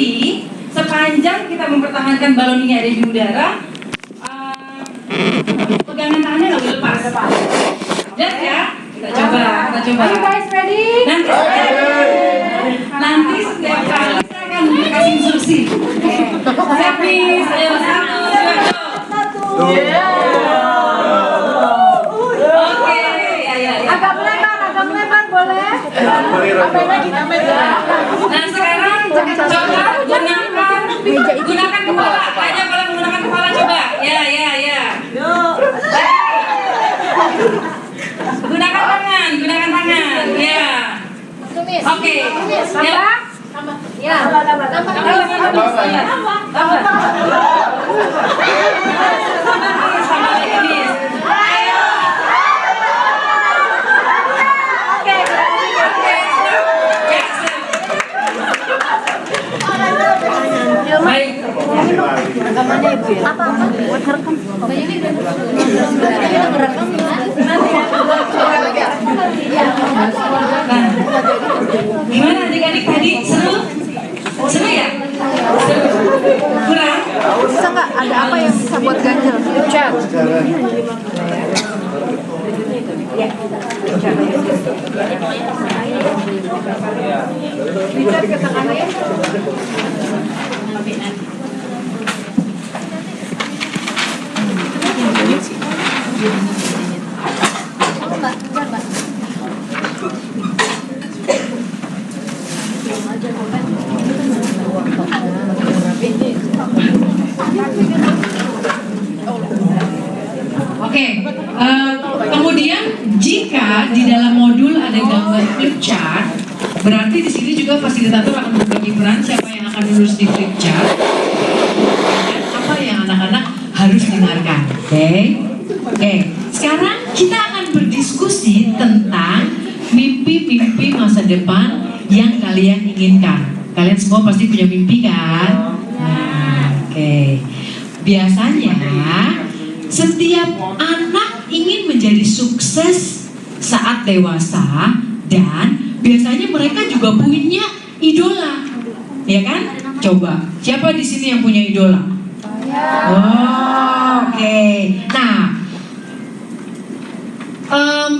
Tapi sepanjang kita mempertahankan balon ini ada di udara, pegangan tangannya nggak boleh lepas. Jelas ya? Kita coba. Are you guys ready? Nanti setiap kali saya akan kasih instruksi. Siap nih, ayo 1, 2, 3. Oke, ya. Agak melebar boleh? Tambahin lagi. Nah sekarang coba gunakan kepala. Aja kalau menggunakan kepala coba. Ya. Gunakan tangan. Ya. Oke. Ya. Sama lagi nih. Baik. Rekamannya Ibu ya? Apa-apa? Buat rekam. Nah, gimana adik-adik tadi? Seru? Seru ya? Kurang? Bisa nggak? Ada apa yang bisa buat ganjel? Chat. Oke, kemudian jika di dalam modul ada gambar flip chart, berarti di sini juga fasilitator akan berbagi peran siapa yang akan menulis di flip chart dan apa yang anak-anak harus dengarkan. Oke. Sekarang kita akan berdiskusi tentang mimpi-mimpi masa depan yang kalian inginkan. Kalian semua pasti punya mimpi kan? Nah, oke. Biasanya setiap anak ingin menjadi sukses saat dewasa dan biasanya mereka juga punya idola, ya kan? Coba, siapa di sini yang punya idola? Oke. Nah,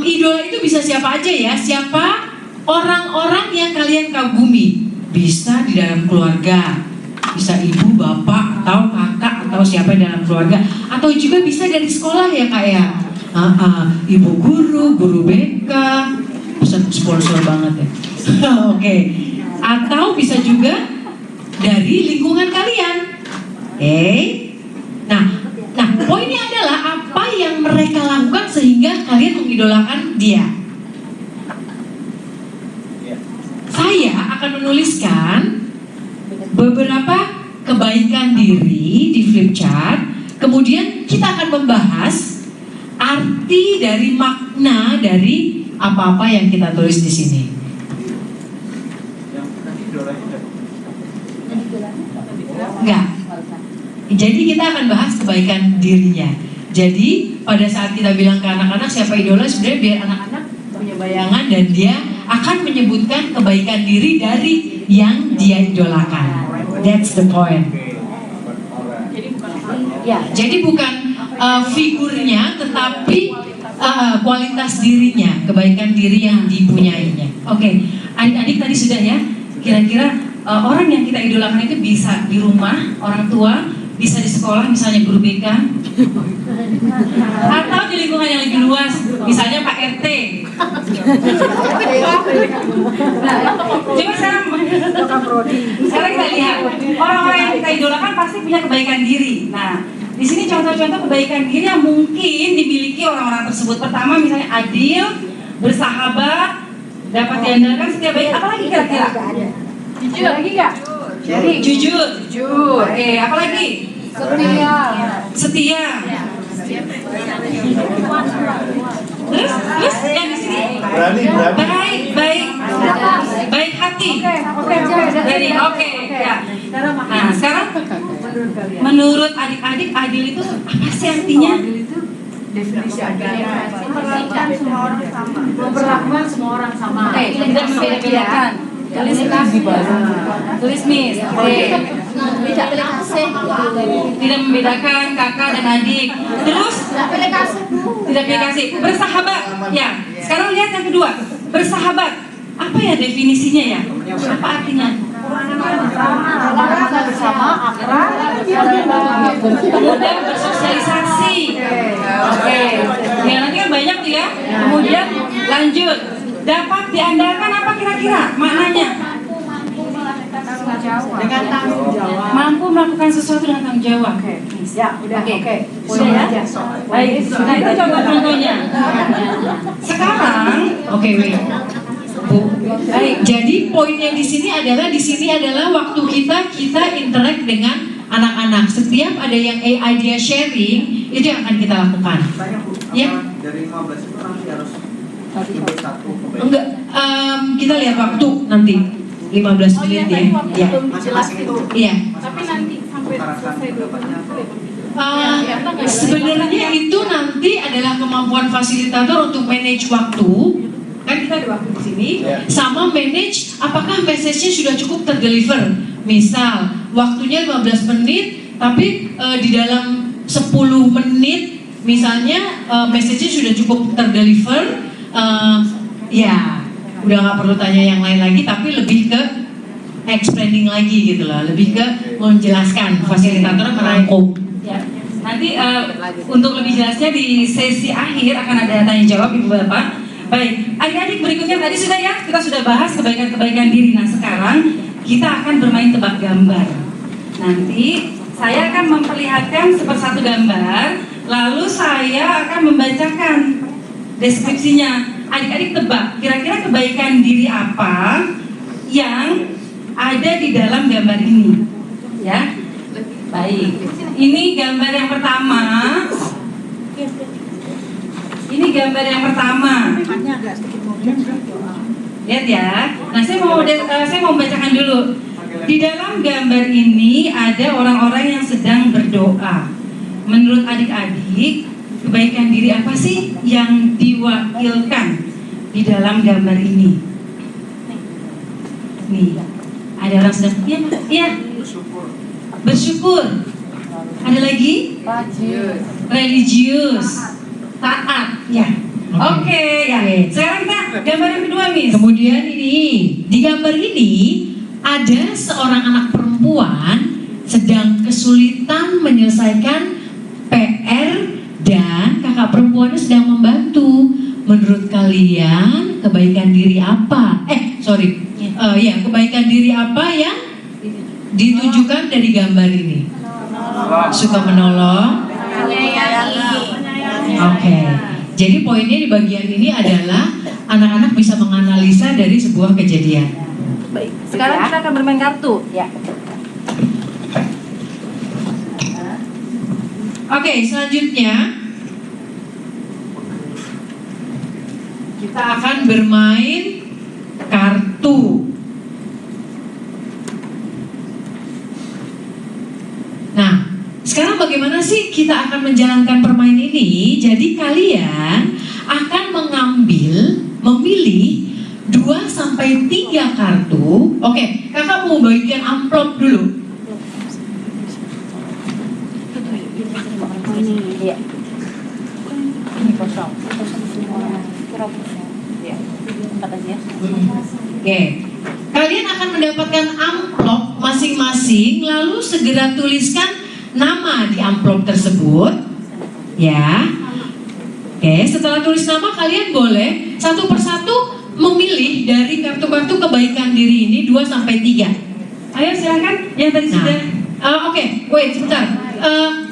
idola itu bisa siapa aja ya? Siapa orang-orang yang kalian kagumi? Bisa di dalam keluarga, bisa ibu, bapak, atau kakak, atau siapa di dalam keluarga, atau juga bisa dari sekolah ya kak ya. Ibu guru BK, pesan sponsor banget ya. Oke. Atau bisa juga dari lingkungan kalian. Nah, poinnya adalah apa yang mereka lakukan sehingga kalian mengidolakan dia. Saya akan menuliskan beberapa kebaikan diri di flip chart. Kemudian kita akan membahas arti dari makna dari apa-apa yang kita tulis di sini. Enggak. Jadi kita akan bahas kebaikan dirinya. Jadi pada saat kita bilang ke anak-anak siapa idola, sebenarnya biar anak-anak punya bayangan dan dia akan menyebutkan kebaikan diri dari yang dia idolakan. That's the point. Jadi bukan figurnya, tetapi kualitas dirinya, kebaikan diri yang dipunyainya. Oke, adik-adik tadi sudah ya. Kira-kira orang yang kita idolakan itu bisa di rumah, orang tua, bisa di sekolah, misalnya guru BK, atau di lingkungan yang lebih luas, misalnya Pak RT. Coba sekarang kita lihat orang-orang yang kita idolakan pasti punya kebaikan diri. Nah, di sini contoh-contoh kebaikan diri yang mungkin dimiliki orang-orang tersebut. Pertama, misalnya adil, bersahabat, dapat diandalkan, setia baik. Apalagi kira-kira? Jujur lagi nggak? Jujur. Oke, apalagi? Setia. Terus yang di sini? Baik hati. Oke. Ya. Nah, sekarang menurut adik-adik adil itu apa sih artinya? Definisi adilnya memperlakukan semua orang sama. Oke, tidak membeda-bedakan. Tulis Miss. Tidak pilih kasih. Tidak membedakan kakak dan adik. Terus Tidak pilih kasih. tidak pilih kasih. Bersahabat. Ya. Sekarang lihat yang kedua. Bersahabat. Apa ya definisinya ya? Apa artinya? Bersama akrab. Kemudian bersosialisasi. Oke. Ya nanti kan banyak tuh ya. Kemudian lanjut. Dapat diandalkan apa kira-kira maknanya? Dengan tanggung jawab. Mampu melakukan sesuatu dengan tanggung jawab. Ya, udah. Oke. Sudah ya? Baik. Nah itu coba contohnya. Sekarang, Oke, wait. Bu. Baik. Jadi poin yang di sini adalah waktu kita interact dengan anak-anak. Setiap ada yang idea sharing itu yang akan kita lakukan. Banyak Bu. Ya. Dari 15 itu nanti harus timbul satu kebaikan. Enggak, kita lihat waktu nanti 15 menit ya. Ya. Masing-masing itu Iya. Tapi nanti sampai utarakan pendapatnya apa? Sebenarnya itu nanti adalah kemampuan fasilitator untuk manage waktu. Kan kita ada waktu di sini, sama manage apakah message-nya sudah cukup terdeliver. Misal waktunya 15 menit, tapi di dalam 10 menit misalnya message-nya sudah cukup terdeliver. Ya, udah nggak perlu tanya yang lain lagi, tapi lebih ke explaining lagi gitu loh, lebih ke menjelaskan, fasilitator merangkum. ya. Nanti untuk lebih jelasnya di sesi akhir akan ada tanya jawab Ibu Bapak. Baik, adik-adik berikutnya tadi sudah ya, kita sudah bahas kebaikan-kebaikan diri. Nah sekarang kita akan bermain tebak gambar. Nanti saya akan memperlihatkan sepersatu gambar, lalu saya akan membacakan deskripsinya. Adik-adik tebak, kira-kira kebaikan diri apa yang ada di dalam gambar ini? Ya, baik. Ini gambar yang pertama. Ini gambar yang pertama. Lihat ya. Nah, saya mau membacakan dulu. Di dalam gambar ini ada orang-orang yang sedang berdoa. Menurut adik-adik, kebaikan diri apa sih yang diwakilkan di dalam gambar ini? Nih, ada orang sedang iya. Bersyukur. Ada lagi? Religius. Taat. Ya. Oke, ya. Sekarang kita gambar yang kedua, Miss. Kemudian ini, di gambar ini ada seorang anak perempuan sedang kesulitan menyelesaikan PR dan kakak perempuannya sedang membantu. Menurut kalian kebaikan diri apa? Kebaikan diri apa yang ditunjukkan dari gambar ini? Suka menolong. Oke. Jadi poinnya di bagian ini adalah anak-anak bisa menganalisa dari sebuah kejadian. Baik. Sekarang kita akan bermain kartu. Ya. Oke, selanjutnya kita akan bermain kartu. Nah, sekarang bagaimana sih kita akan menjalankan permainan ini? Jadi kalian akan memilih 2 sampai 3 kartu. Oke, kakak mau bagikan amplop dulu. Iya. Ini kosong. Ya. Oke. Kalian akan mendapatkan amplop masing-masing, lalu segera tuliskan nama di amplop tersebut. Ya. Oke, setelah tulis nama kalian boleh satu persatu memilih dari kartu-kartu kebaikan diri ini 2 sampai 3. Ayo silakan yang tadi sudah. Oke, wait sebentar.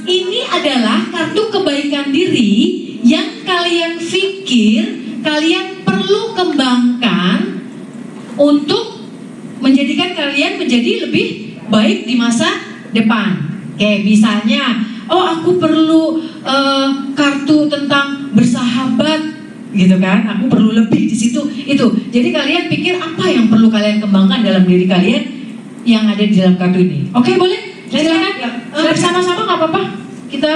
Ini adalah kartu kebaikan diri yang kalian pikir kalian perlu kembangkan untuk menjadikan kalian menjadi lebih baik di masa depan. Oke, misalnya, aku perlu kartu tentang bersahabat, gitu kan? Aku perlu lebih di situ itu. Jadi kalian pikir apa yang perlu kalian kembangkan dalam diri kalian yang ada di dalam kartu ini. Oke, boleh? Silakan. Bersama-sama nggak apa-apa. Kita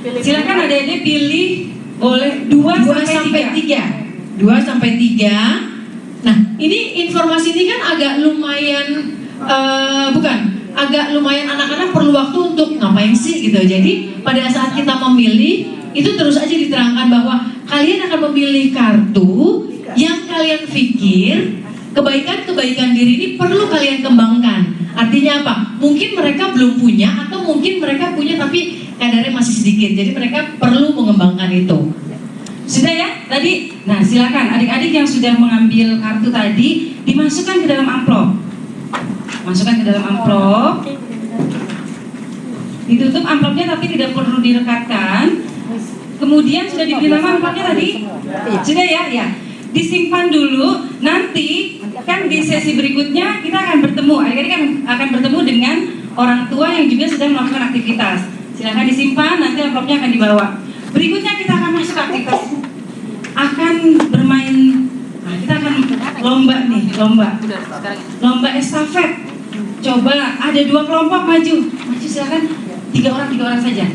Silakan adik-adik pilih boleh 2 sampai 3. 2 2 sampai 3. Nah, ini informasi ini kan agak lumayan agak lumayan anak-anak perlu waktu untuk ngapain sih gitu. Jadi pada saat kita memilih itu terus aja diterangkan bahwa kalian akan memilih kartu yang kalian pikir kebaikan-kebaikan diri ini perlu kalian kembangkan. Artinya apa? Mungkin mereka belum punya atau mungkin mereka punya tapi kadarnya masih sedikit. Jadi mereka perlu mengembangkan itu. Sudah ya tadi? Nah silakan adik-adik yang sudah mengambil kartu tadi dimasukkan ke dalam amplop. Masukkan ke dalam amplop. Ditutup amplopnya tapi tidak perlu direkatkan. Kemudian sudah diberi nama amplopnya tadi? Sudah ya? Ya. Disimpan dulu. Nanti kan di sesi berikutnya kita akan bertemu. Adik-adik akan bertemu dengan orang tua yang juga sedang melakukan aktivitas. Silakan disimpan. Nanti amplopnya akan dibawa. Berikutnya kita akan masuk aktivitas. Akan bermain. Nah, kita akan lomba nih, lomba estafet. Coba ada 2 kelompok maju silakan. 3 orang saja.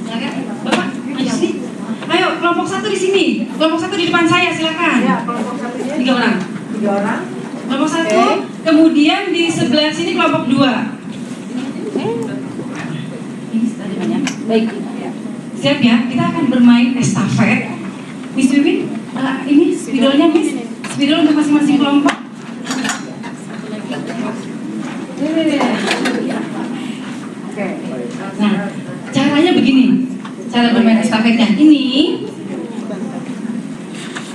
Silakan, Bapak maju sini. Ayo, kelompok 1 di sini. Kelompok 1 di depan saya, silakan. Ya, kelompok 1-nya 3 orang. 3 orang. Kelompok 1. Kemudian di sebelah sini kelompok 2. Ini tadi banyak. Baik. Siap ya, kita akan bermain estafet. Miss Wiwin, ini spidolnya Miss. Spidol untuk masing-masing kelompok. Oke. Nah, caranya begini. Cara bermain estafetnya ini.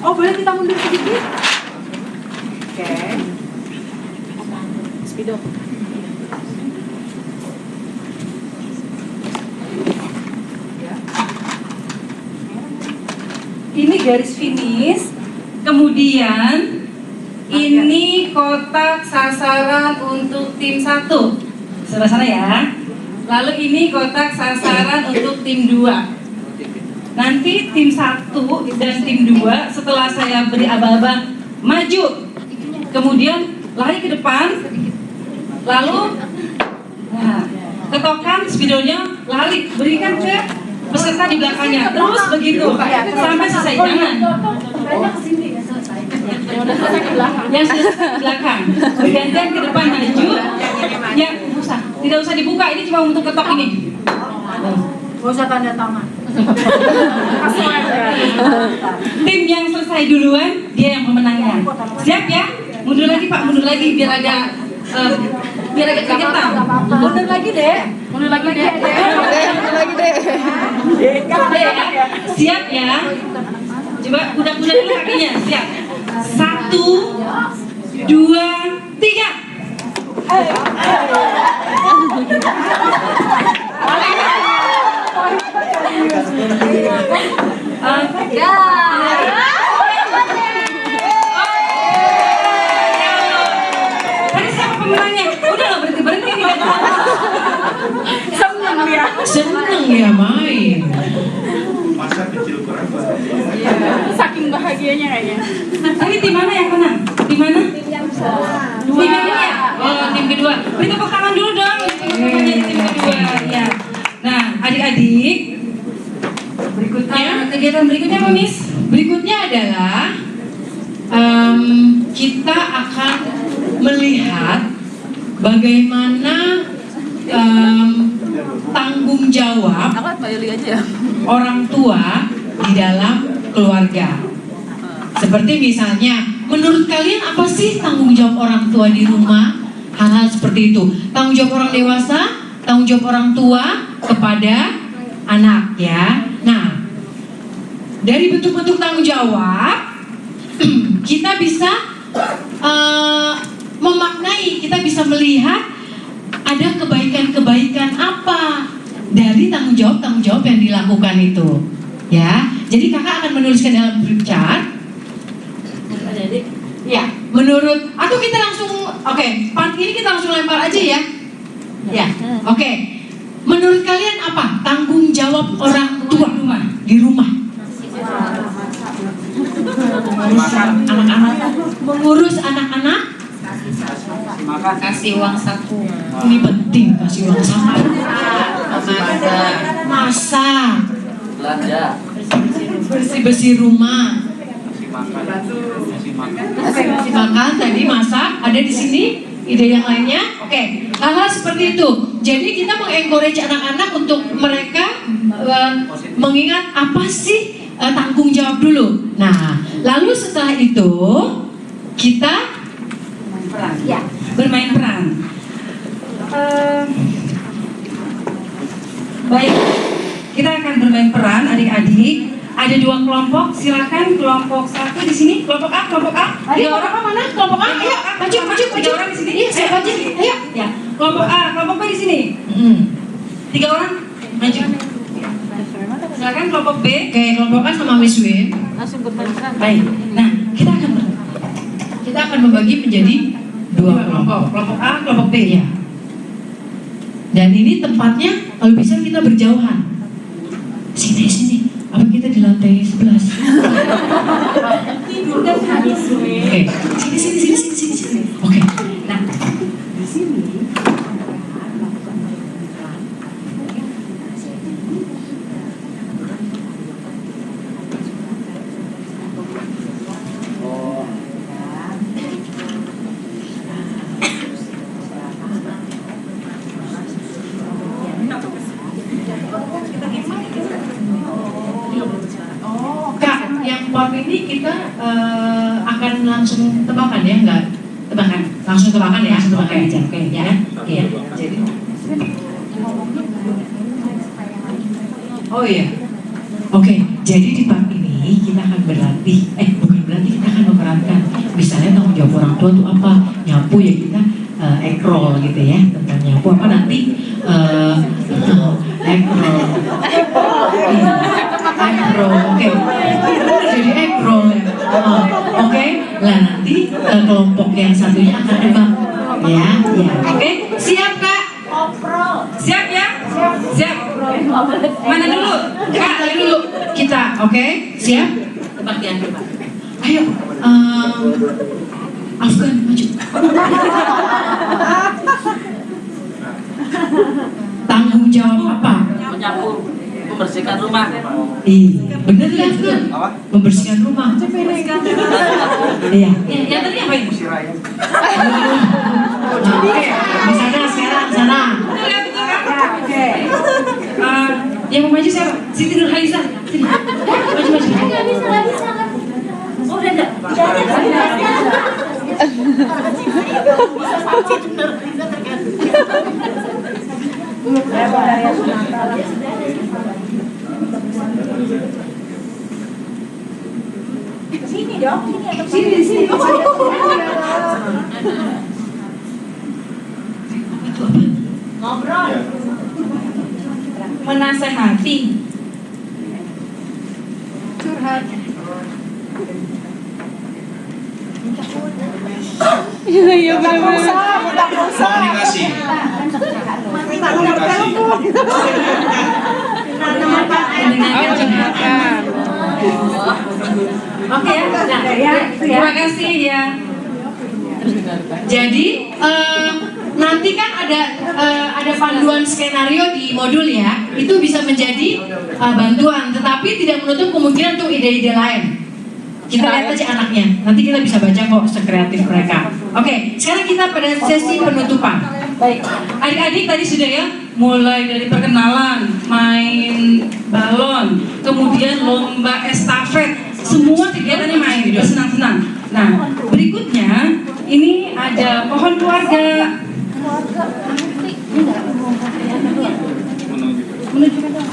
Oh, boleh kita mundur sedikit? Oke. Speedo. Ini garis finish. Kemudian ini kotak sasaran untuk tim 1. Sebelah sana ya. Lalu ini kotak sasaran untuk tim 2. Nanti tim 1 dan tim 2 setelah saya beri aba-aba maju. Kemudian lari ke depan. Lalu ketokkan spidolnya, lari berikan ke peserta di belakangnya. Terus begitu sampai selesai. Jangan. Yang sudah di belakang. Gantian ke depan maju. Ya, tidak usah dibuka. Ini cuma untuk ketok ini. Gak usah tanda tangan. Tim yang selesai duluan dia yang pemenangnya. Siap ya? Mundur lagi Pak, mundur lagi biar agak kegetam. Mundur lagi deh. Mundur lagi deh. Siap ya? Coba kuda-kuda dulu kakinya. Siap. 1, 2, 3. Tadi siapa pemenangnya? Udah nggak berhenti nih. Seneng ya main. Masa kecil kurang Saking bahagianya kayaknya. Ini tim mana yang menang? Tim mana? Tim yang ya? Oh, tim kedua. Beri tepuk tangan dulu dong. Tim kedua. Ya. Nah, adik-adik. Berikutnya, kegiatan berikutnya apa, Miss? Berikutnya adalah kita akan melihat bagaimana tanggung jawab orang tua di dalam keluarga. Seperti misalnya, menurut kalian apa sih tanggung jawab orang tua di rumah? Hal-hal seperti itu. Tanggung jawab orang dewasa, tanggung jawab orang tua kepada anak ya. Nah, dari bentuk-bentuk tanggung jawab kita bisa memaknai, kita bisa melihat ada kebaikan-kebaikan apa dari tanggung jawab yang dilakukan itu ya. Jadi kakak akan menuliskan dalam flip chart ya, menurut atau kita langsung part ini kita langsung lempar aja ya. Ya, menurut kalian apa tanggung jawab orang tua di rumah? Mengurus anak-anak, Kasih uang saku. ini penting, kasih uang saku, masak, belanja, bersih-bersih rumah, Ngasih makan tadi, masak, ada di sini. Ide yang lainnya, oke, hal-hal seperti itu. Jadi kita mengencourage anak-anak untuk mereka mengingat apa sih tanggung jawab dulu. Nah, lalu setelah itu kita bermain peran. Baik, kita akan bermain peran adik-adik. Ada 2 kelompok, silakan kelompok 1 di sini, kelompok A. 3 orang mana? Kelompok A, ayo, maju. 3 orang di sini. Iya, saya maju. Ayo, ya. Kelompok A, kelompok B di sini. 3 orang, maju. Silakan kelompok B. Oke, kelompok A sama Miss Win. Langsung bermain peran. Baik. Nah, kita akan membagi menjadi 2 kelompok. Kelompok A, kelompok B ya. Dan ini tempatnya kalau bisa kita berjauhan. Sini. Apa kita di lantai 11? Oke, sini. Oke. Nah, Di sini. Kak, yang part ini kita akan langsung tebakan ya, enggak? Tebakan, langsung tebakan ya, tebakan aja, oke ya, iya. Jadi, oh iya, oke. Jadi di part ini kita akan berlatih, bukan berlatih, kita akan memerankan. Misalnya tanggung jawab orang tua itu apa? Nyapu ya kita egg roll gitu ya, tentang nyapu apa nanti egg roll. Oke. Jadi egg roll ya. Oke. Lah nanti kelompok yang satunya akan tebak. Ya. Oke. Siap Kak? siap ya? Siap. Mana dulu? Kak, lagi dulu. Kita, oke? Siap? Tebak yang tebak. Ayo. Afgan maju. Tanggung jawab apa? Menyapu, membersihkan rumah. Bener ya Afgan? Apa? Membersihkan rumah. Iya. Yang tadi apa ini? Sirai. Oke, di sana sekarang sana. Oke. Yang mau maju siapa? Siti Nurhaliza. Sini. Maju. Oh, udah enggak? Sini dong, sini atau Sini. ngobrol. Menasehati. Curhat. Iya benar-benar. Komunikasi. Komunikasi. Mendengarkan. Oke ya. Nah, terima kasih ya. Jadi nanti kan ada panduan skenario di modul ya, itu bisa menjadi bantuan, tetapi tidak menutup kemungkinan untuk ide-ide lain. Kita lihat aja anaknya, nanti kita bisa baca kok sekreatif mereka. Oke, sekarang kita pada sesi penutupan. Baik, adik-adik tadi sudah ya, mulai dari perkenalan, main balon, kemudian lomba estafet, semua kegiatannya main, bersenang-senang. Nah, berikutnya ini ada pohon keluarga. Menunjukkan dong.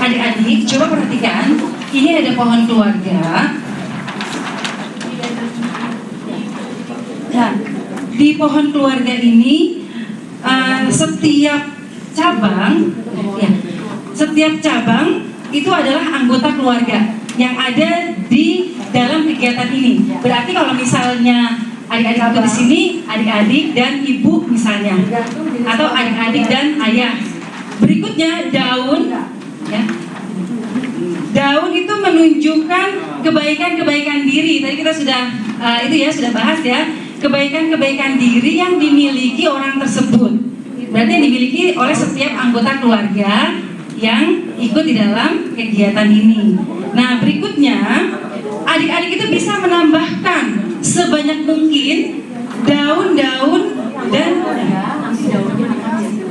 Adik-adik, coba perhatikan, ini ada pohon keluarga. Nah, di pohon keluarga ini setiap cabang itu adalah anggota keluarga yang ada di dalam kegiatan ini. Berarti kalau misalnya adik-adik itu di sini, adik-adik dan ibu misalnya, atau adik-adik dan ayah. Berikutnya daun, ya. Daun itu menunjukkan kebaikan-kebaikan diri. Tadi kita sudah sudah bahas ya, kebaikan-kebaikan diri yang dimiliki orang tersebut. Berarti yang dimiliki oleh setiap anggota keluarga yang ikut di dalam kegiatan ini. Nah, berikutnya adik-adik itu bisa menambahkan sebanyak mungkin daun-daun dan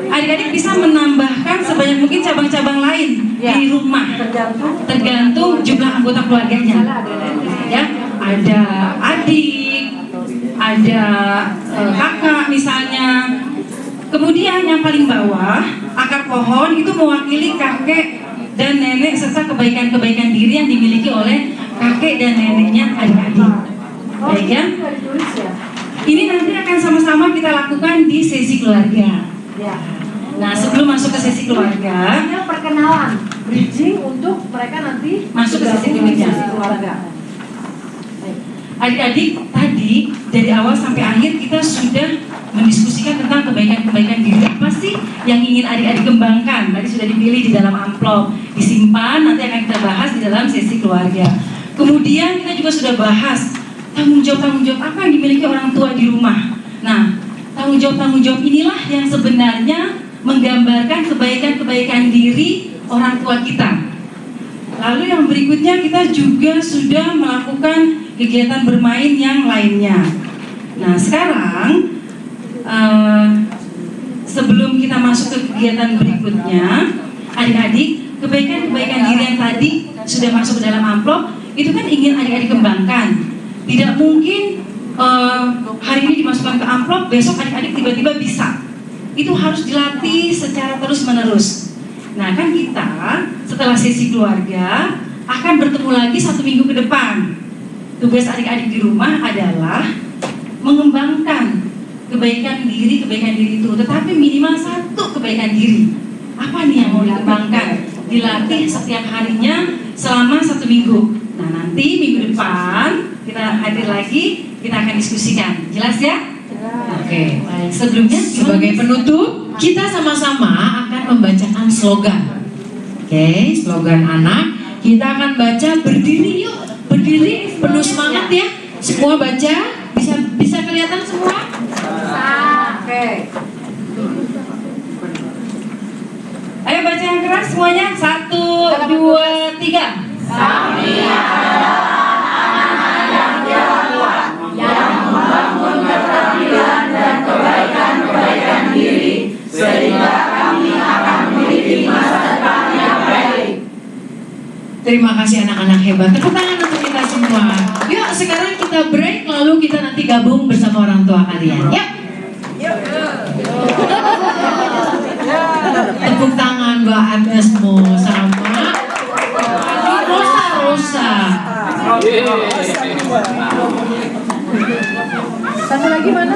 adik-adik bisa menambahkan sebanyak mungkin cabang-cabang lain di rumah, tergantung jumlah anggota keluarganya. Ya, ada adik, ada kakak misalnya. Kemudian yang paling bawah, akar pohon itu mewakili kakek dan nenek serta kebaikan-kebaikan diri yang dimiliki oleh kakek dan neneknya adik-adik. Baik ya. Ini nanti akan sama-sama kita lakukan di sesi keluarga. Nah, sebelum masuk ke sesi keluarga, Ini perkenalan, bridging untuk mereka nanti masuk ke sesi keluarga. Adik-adik, tadi dari awal sampai akhir kita sudah mendiskusikan tentang kebaikan-kebaikan diri. Apa sih yang ingin adik-adik kembangkan? Tadi sudah dipilih di dalam amplop, disimpan, nanti akan kita bahas di dalam sesi keluarga. Kemudian kita juga sudah bahas tanggung jawab apa yang dimiliki orang tua di rumah. Nah, tanggung jawab inilah yang sebenarnya menggambarkan kebaikan-kebaikan diri orang tua kita. Lalu yang berikutnya kita juga sudah melakukan kegiatan bermain yang lainnya. Nah, sekarang sebelum kita masuk ke kegiatan berikutnya, adik-adik, kebaikan-kebaikan diri yang tadi sudah masuk ke dalam amplop, itu kan ingin adik-adik kembangkan. Tidak mungkin hari ini dimasukkan ke amplop, besok adik-adik tiba-tiba bisa. Itu harus dilatih secara terus-menerus. Nah, kan kita setelah sesi keluarga akan bertemu lagi 1 minggu ke depan. Tugas adik-adik di rumah adalah mengembangkan kebaikan diri itu, tetapi minimal 1 kebaikan diri. Apa nih yang mau dikembangkan? Dilatih setiap harinya selama 1 minggu. Nah, nanti minggu depan kita hadir lagi, kita akan diskusikan. Jelas ya? Oke, baik. Sebelumnya Sebagai penutup, kita sama-sama akan membacakan slogan. Oke, slogan anak. Kita akan baca berdiri yuk. Berdiri, penuh semangat ya. Semua baca, bisa kelihatan semua? Oke. Ayo baca yang keras semuanya. 1, 2, 3. Terima kasih anak-anak hebat. Tepuk tangan untuk kita semua. Yuk sekarang kita break, lalu kita nanti gabung bersama orang tua kalian. Yuk. Tepuk tangan Mbak Agnesmo sama Rosa. Satu lagi mana?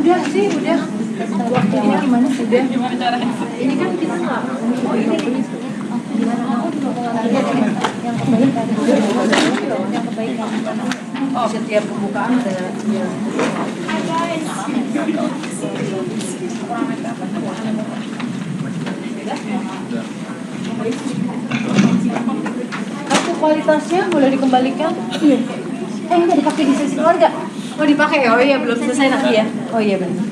Udah sih, udah. Ini gimana sih? Udah. Gimana caranya? Ini kan kita nggak. Oh ini. Gimana? Yang kebaikan. Yang kebaikan. Oh, setiap pembukaan ada. Kartu kualitasnya boleh dikembalikan? Iya. Enggak dipakai di sesi keluarga. Oh dipakai ya? Oh iya belum selesai nanti ya? Oh iya benar.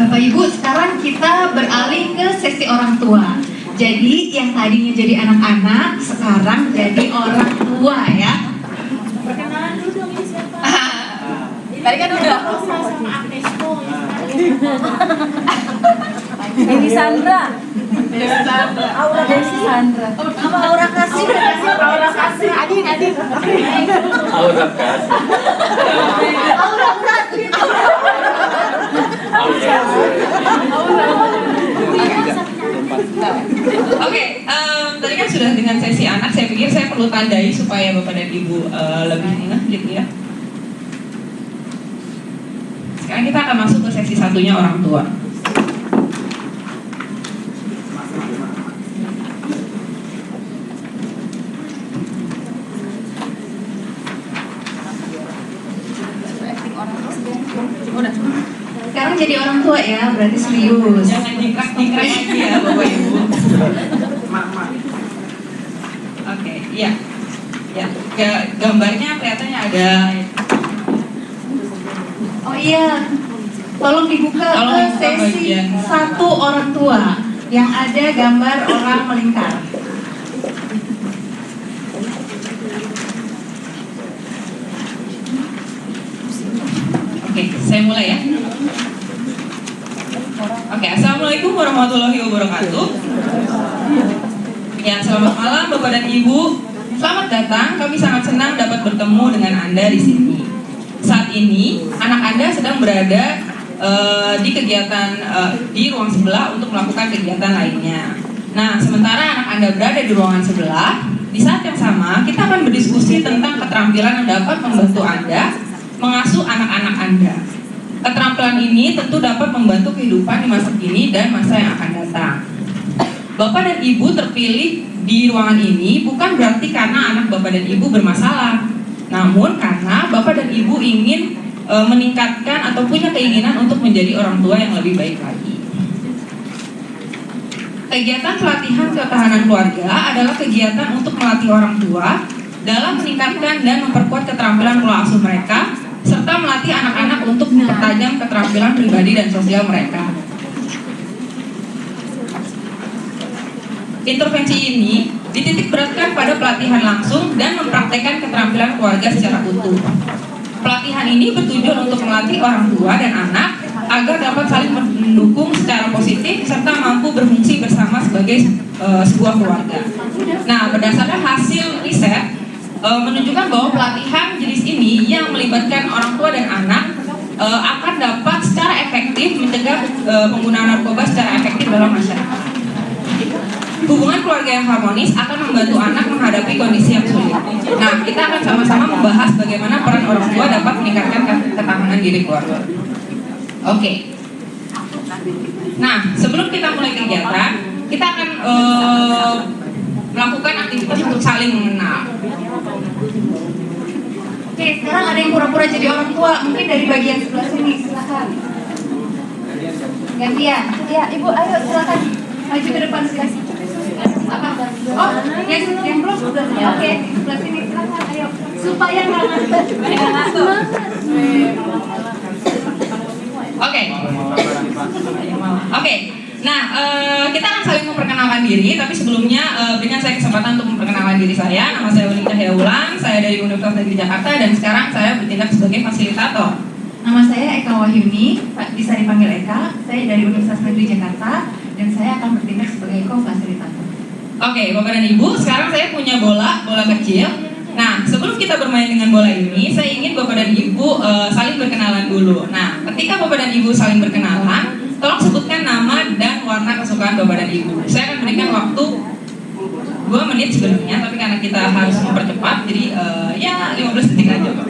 Bapak Ibu, sekarang kita beralih ke sesi orang tua. Jadi yang tadinya jadi anak-anak, sekarang jadi orang tua ya. Perkenalan dulu dong, ini siapa? Tadi kan udah. Dewi Sandra. Aura Desi Sandra. Sama Aura Kasih. Aura Kasih. Adin. Aura kasih. Aura Kasih. Oke, tadi kan sudah dengan sesi anak, saya pikir saya perlu tandai supaya Bapak dan Ibu lebih ngeh gitu ya. Sekarang kita akan masuk ke sesi satunya orang tua. Sekarang jadi orang tua ya, berarti serius. Jangan dikrak-dikrak lagi ya Bapak Ibu. Oke, iya. Ya, gambarnya kelihatannya ada. Oh iya, tolong dibuka Tolong ke dibuka sesi bagian. satu orang tua yang ada gambar orang melingkar. Oke, saya mulai ya. Oke, assalamualaikum warahmatullahi wabarakatuh. Ya, selamat malam Bapak dan Ibu. Selamat datang. Kami sangat senang dapat bertemu dengan Anda di sini. Saat ini anak Anda sedang berada di kegiatan di ruang sebelah untuk melakukan kegiatan lainnya. Nah, sementara anak Anda berada di ruangan sebelah, di saat yang sama kita akan berdiskusi tentang keterampilan yang dapat membantu Anda mengasuh anak-anak Anda. Keterampilan ini tentu dapat membantu kehidupan di masa kini dan masa yang akan datang. Bapak dan Ibu terpilih di ruangan ini bukan berarti karena anak Bapak dan Ibu bermasalah, namun karena Bapak dan Ibu ingin meningkatkan atau punya keinginan untuk menjadi orang tua yang lebih baik lagi. Kegiatan pelatihan ketahanan keluarga adalah kegiatan untuk melatih orang tua dalam meningkatkan dan memperkuat keterampilan pola asuh mereka, serta melatih anak-anak untuk mempertajam keterampilan pribadi dan sosial mereka. Intervensi ini dititik beratkan pada pelatihan langsung dan mempraktekkan keterampilan keluarga secara utuh. Pelatihan ini bertujuan untuk melatih orang tua dan anak agar dapat saling mendukung secara positif serta mampu berfungsi bersama sebagai sebuah keluarga. Nah, berdasarkan hasil riset menunjukkan bahwa pelatihan jenis ini yang melibatkan orang tua dan anak akan dapat secara efektif mencegah penggunaan narkoba secara efektif dalam masyarakat. Hubungan keluarga yang harmonis akan membantu anak menghadapi kondisi yang sulit. Nah, kita akan sama-sama membahas bagaimana peran orang tua dapat meningkatkan ketahanan diri keluarga. Oke. Nah, sebelum kita mulai kegiatan, kita akan melakukan aktivitas untuk saling mengenal. Oke, sekarang ada yang pura-pura jadi orang tua, mungkin dari bagian sebelah sini, silakan. Gantian. Ya, Ibu, ayo silakan maju ke depan sebelah sini. Apa? Oh, yang belum sudah. Oke, sebelah sini silakan, ayo. Supaya nggak ngantuk. Oke. Nah, kita akan saling memperkenalkan diri, tapi sebelumnya berikan saya kesempatan untuk memperkenalkan diri saya. Nama saya Uli Cahya Ulang, saya dari Universitas Negeri Jakarta dan sekarang saya bertindak sebagai fasilitator. Nama saya Eka Wahyuni, bisa dipanggil Eka. Saya dari Universitas Negeri Jakarta dan saya akan bertindak sebagai co-fasilitator. Oke, Bapak dan Ibu, sekarang saya punya bola kecil. Nah, sebelum kita bermain dengan bola ini, saya ingin Bapak dan Ibu saling berkenalan dulu. Nah, ketika Bapak dan Ibu saling berkenalan, tolong sebutkan nama dan warna kesukaan Bapak dan Ibu. Saya akan berikan waktu 2 menit sebenarnya, tapi karena kita harus mempercepat, jadi ya 15 detik aja Pak.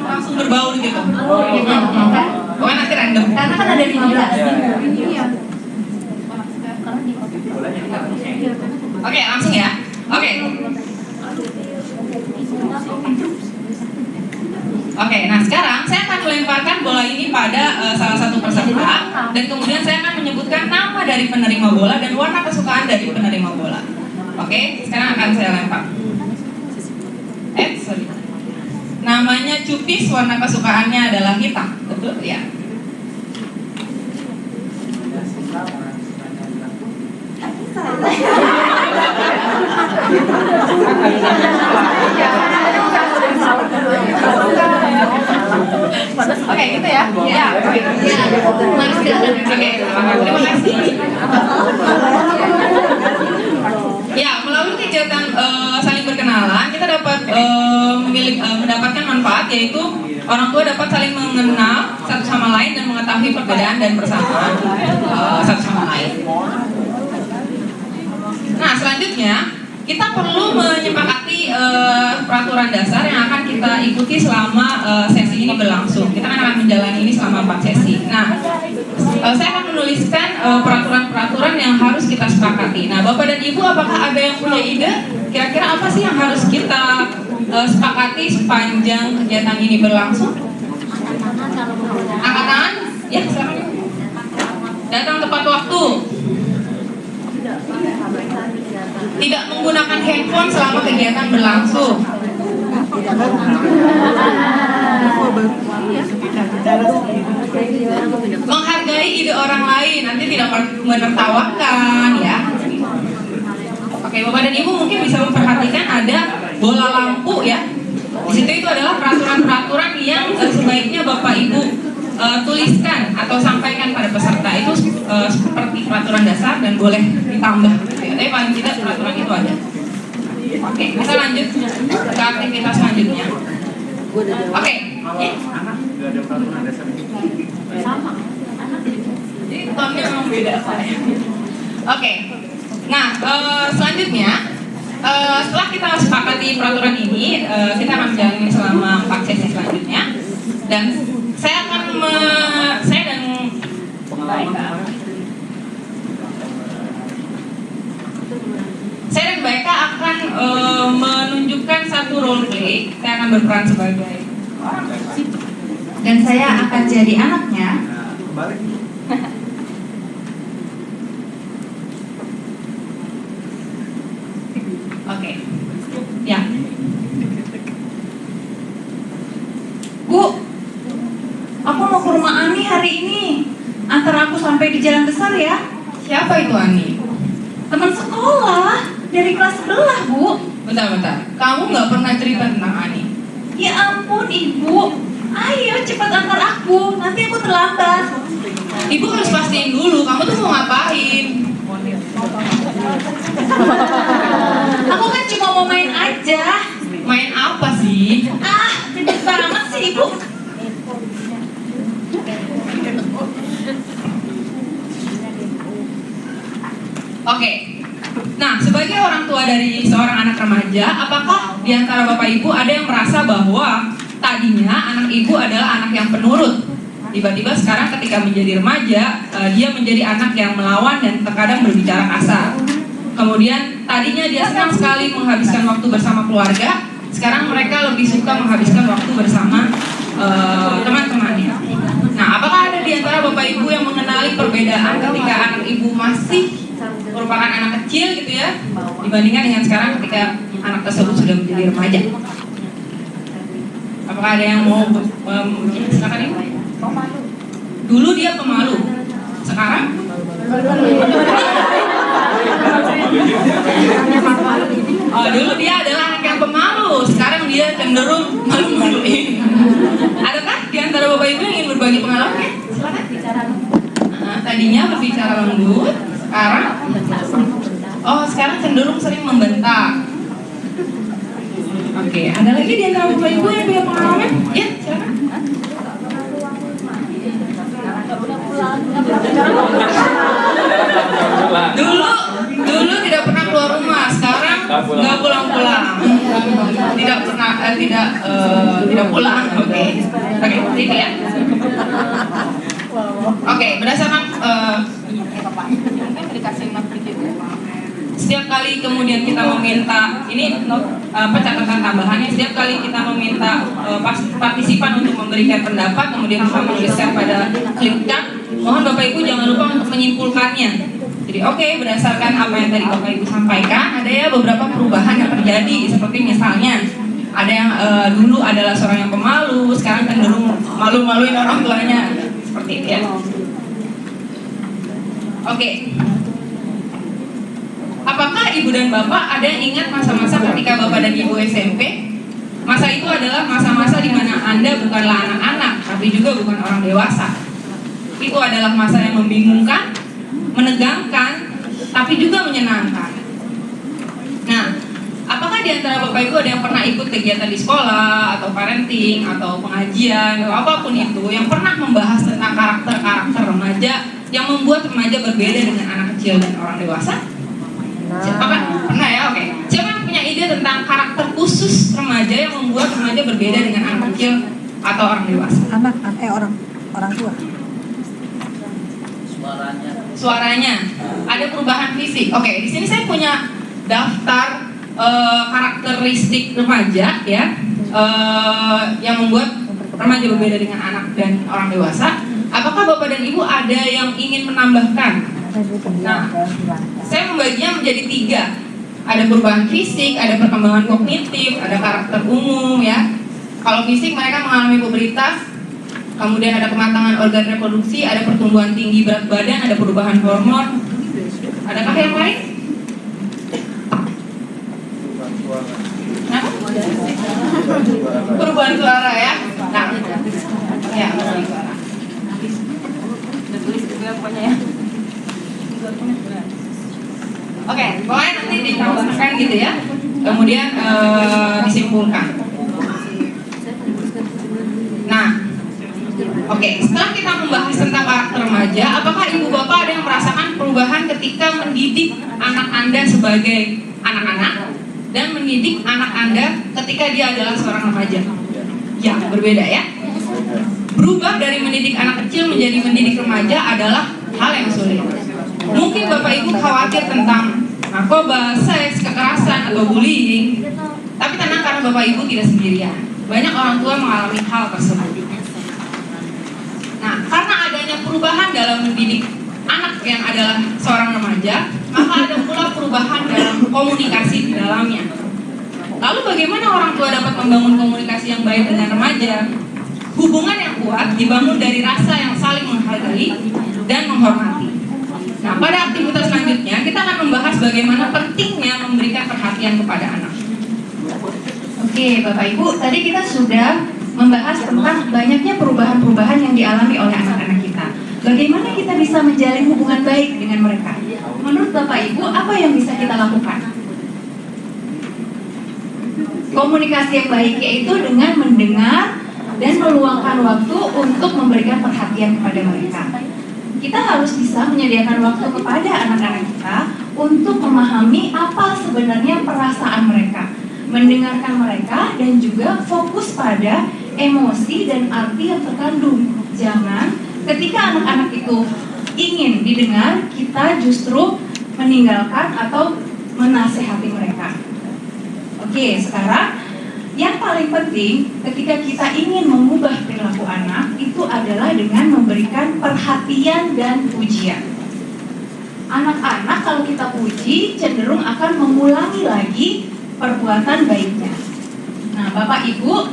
Langsung berbaur gitu. Pokoknya nanti random. Karena kan ada 15. Iya. Oke, langsung ya. Oke. Oke, nah sekarang saya akan melemparkan bola ini pada salah satu peserta dan kemudian saya akan menyebutkan nama dari penerima bola dan warna kesukaan dari penerima bola. Oke, sekarang akan saya lempar. Sorry. Namanya Cupis, warna kesukaannya adalah hitam, betul ya? Oke, gitu ya. Ya, mari silakan. Oke, terima kasih. Ya, melalui kegiatan saling berkenalan, kita dapat mendapatkan manfaat, yaitu orang tua dapat saling mengenal satu sama lain dan mengetahui perbedaan dan persamaan satu sama lain. Nah, selanjutnya kita perlu menyepakati peraturan dasar yang akan kita ikuti selama sesi ini berlangsung. Kita akan menjalani ini selama 4 sesi. Nah, saya akan menuliskan peraturan-peraturan yang harus kita sepakati. Nah, Bapak dan Ibu, apakah ada yang punya ide? Kira-kira apa sih yang harus kita sepakati sepanjang kegiatan ini berlangsung? Angkat tangan? Ya, silakan. Datang tepat waktu. Tidak menggunakan handphone selama kegiatan berlangsung. Menghargai ide orang lain, nanti tidak menertawakan ya. Oke, Bapak dan Ibu mungkin bisa memperhatikan ada bola lampu ya. Di situ itu adalah peraturan-peraturan yang sebaiknya Bapak Ibu tuliskan atau sampaikan pada peserta. Itu seperti peraturan dasar dan boleh ditambah. Tapi paling tidak peraturan itu ada. Oke, kita lanjut ke aktivitas selanjutnya. Oke, Nggak ada peraturan dasar. Sama. jadi tonnya memang beda Pak. Oke, nah selanjutnya setelah kita sepakati peraturan ini, kita akan menjalani selama 4 sesi selanjutnya. Dan saya akan saya dan Mbak Eka akan menunjukkan satu role play. Saya akan berperan sebagai orang Dan saya akan jadi anaknya. Balik. Oke. Ya. Bu, aku mau ke rumah Ani hari ini. Antar aku sampai di jalan besar ya. Siapa itu Ani? Teman sekolah dari kelas sebelah, Bu. Bentar. Kamu nggak pernah cerita tentang Ani? Ya ampun, Ibu. Ayo cepat antar aku. Nanti aku terlambat. Ibu harus pastiin dulu. Kamu tuh mau ngapain? Aku kan cuma mau main aja. Main apa sih? Gede banget sih Ibu. Oke. Nah, sebagai orang tua dari seorang anak remaja, apakah di antara Bapak Ibu ada yang merasa bahwa tadinya anak Ibu adalah anak yang penurut? Tiba-tiba sekarang ketika menjadi remaja, dia menjadi anak yang melawan dan terkadang berbicara kasar. Kemudian tadinya dia senang sekali menghabiskan waktu bersama keluarga, sekarang mereka lebih suka menghabiskan waktu bersama teman-temannya. Nah, apakah ada di antara Bapak Ibu yang mengenali perbedaan ketika anak Ibu masih merupakan anak kecil gitu ya, dibandingkan dengan sekarang ketika anak tersebut sudah menjadi remaja? Apakah ada yang mau silakan Ibu? Dulu dia pemalu, sekarang? Oh, dulu dia adalah anak yang pemalu, sekarang dia cenderung malu-maluin. Adakah di antara Bapak Ibu yang ingin berbagi pengalaman? Silakan. Tadinya berbicara lembut, sekarang? Oh, sekarang cenderung sering membentak. Oke, ada lagi di antara Bapak Ibu yang punya pengalaman? Ya, silakan. Dulu tidak pernah keluar rumah, sekarang nggak pulang-pulang. Tidak pulang. Oke, itu ya. Oke, berdasarkan setiap kali kemudian kita meminta, ini catatan tambahannya, setiap kali kita meminta partisipan untuk memberikan pendapat, kemudian kita menuliskan pada clip chat, mohon Bapak Ibu jangan lupa untuk menyimpulkannya. Jadi berdasarkan apa yang tadi Bapak Ibu sampaikan, ada ya beberapa perubahan yang terjadi, seperti misalnya ada yang dulu adalah seorang yang pemalu, sekarang cenderung malu-maluin orang tuanya, seperti itu ya. Apa Apakah ibu dan bapak ada yang ingat masa-masa ketika bapak dan ibu SMP? Masa itu adalah masa-masa di mana Anda bukanlah anak-anak, tapi juga bukan orang dewasa. Itu adalah masa yang membingungkan, menegangkan, tapi juga menyenangkan. Nah, apakah di antara bapak ibu ada yang pernah ikut kegiatan di sekolah, atau parenting, atau pengajian, atau apapun itu, yang pernah membahas tentang karakter-karakter remaja yang membuat remaja berbeda dengan anak kecil dan orang dewasa? Siapa kan? Pernah ya? Oke. Siapa yang punya ide tentang karakter khusus remaja yang membuat remaja berbeda dengan anak kecil atau orang dewasa? Orang tua. Suaranya. Ada perubahan fisik. Oke, di sini saya punya daftar karakteristik remaja ya, yang membuat remaja berbeda dengan anak dan orang dewasa. Apakah bapak dan ibu ada yang ingin menambahkan? Nah, saya membaginya menjadi 3. Ada perubahan fisik, ada perkembangan kognitif, ada karakter umum ya. Kalau fisik mereka mengalami pubertas, kemudian ada kematangan organ reproduksi, ada pertumbuhan tinggi berat badan, ada perubahan hormon. Adakah yang lain? Nah? Perubahan suara ya. Nah, ya perubahan suara. Oke, pokoknya nanti ditambahkan gitu ya. Kemudian disimpulkan. Nah, oke, setelah kita membahas tentang karakter remaja, apakah ibu bapak ada yang merasakan perubahan ketika mendidik anak Anda sebagai anak-anak dan mendidik anak Anda ketika dia adalah seorang remaja? Ya, berbeda ya. Berubah dari mendidik anak kecil menjadi mendidik remaja adalah hal yang sulit. Mungkin bapak ibu khawatir tentang narkoba, seks, kekerasan, atau bullying. Tapi tenang, karena bapak ibu tidak sendirian. Banyak orang tua mengalami hal tersebut. Nah, karena adanya perubahan dalam mendidik anak yang adalah seorang remaja, maka ada pula perubahan dalam komunikasi di dalamnya. Lalu bagaimana orang tua dapat membangun komunikasi yang baik dengan remaja? Hubungan yang kuat dibangun dari rasa yang saling menghargai dan menghormati. Nah, pada aktivitas selanjutnya kita akan membahas bagaimana pentingnya memberikan perhatian kepada anak. Oke, Bapak Ibu, tadi kita sudah membahas tentang banyaknya perubahan-perubahan yang dialami oleh anak-anak kita. Bagaimana kita bisa menjalin hubungan baik dengan mereka? Menurut Bapak Ibu, apa yang bisa kita lakukan? Komunikasi yang baik yaitu dengan mendengar dan meluangkan waktu untuk memberikan perhatian kepada mereka. Kita harus bisa menyediakan waktu kepada anak-anak kita untuk memahami apa sebenarnya perasaan mereka, mendengarkan mereka, dan juga fokus pada emosi dan arti yang terkandung. Jangan ketika anak-anak itu ingin didengar, kita justru meninggalkan atau menasehati mereka. Oke, sekarang yang paling penting ketika kita ingin mengubah perilaku anak itu adalah dengan memberikan perhatian dan pujian. Anak-anak kalau kita puji cenderung akan mengulangi lagi perbuatan baiknya. Nah, Bapak Ibu,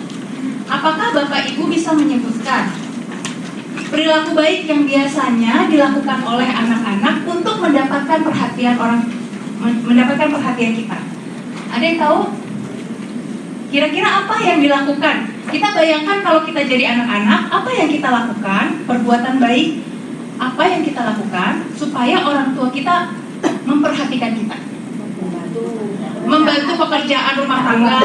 apakah Bapak Ibu bisa menyebutkan perilaku baik yang biasanya dilakukan oleh anak-anak untuk mendapatkan perhatian kita? Ada yang tahu? Kira-kira apa yang dilakukan? Kita bayangkan kalau kita jadi anak-anak, apa yang kita lakukan? Perbuatan baik, apa yang kita lakukan supaya orang tua kita memperhatikan kita? Membantu pekerjaan rumah tangga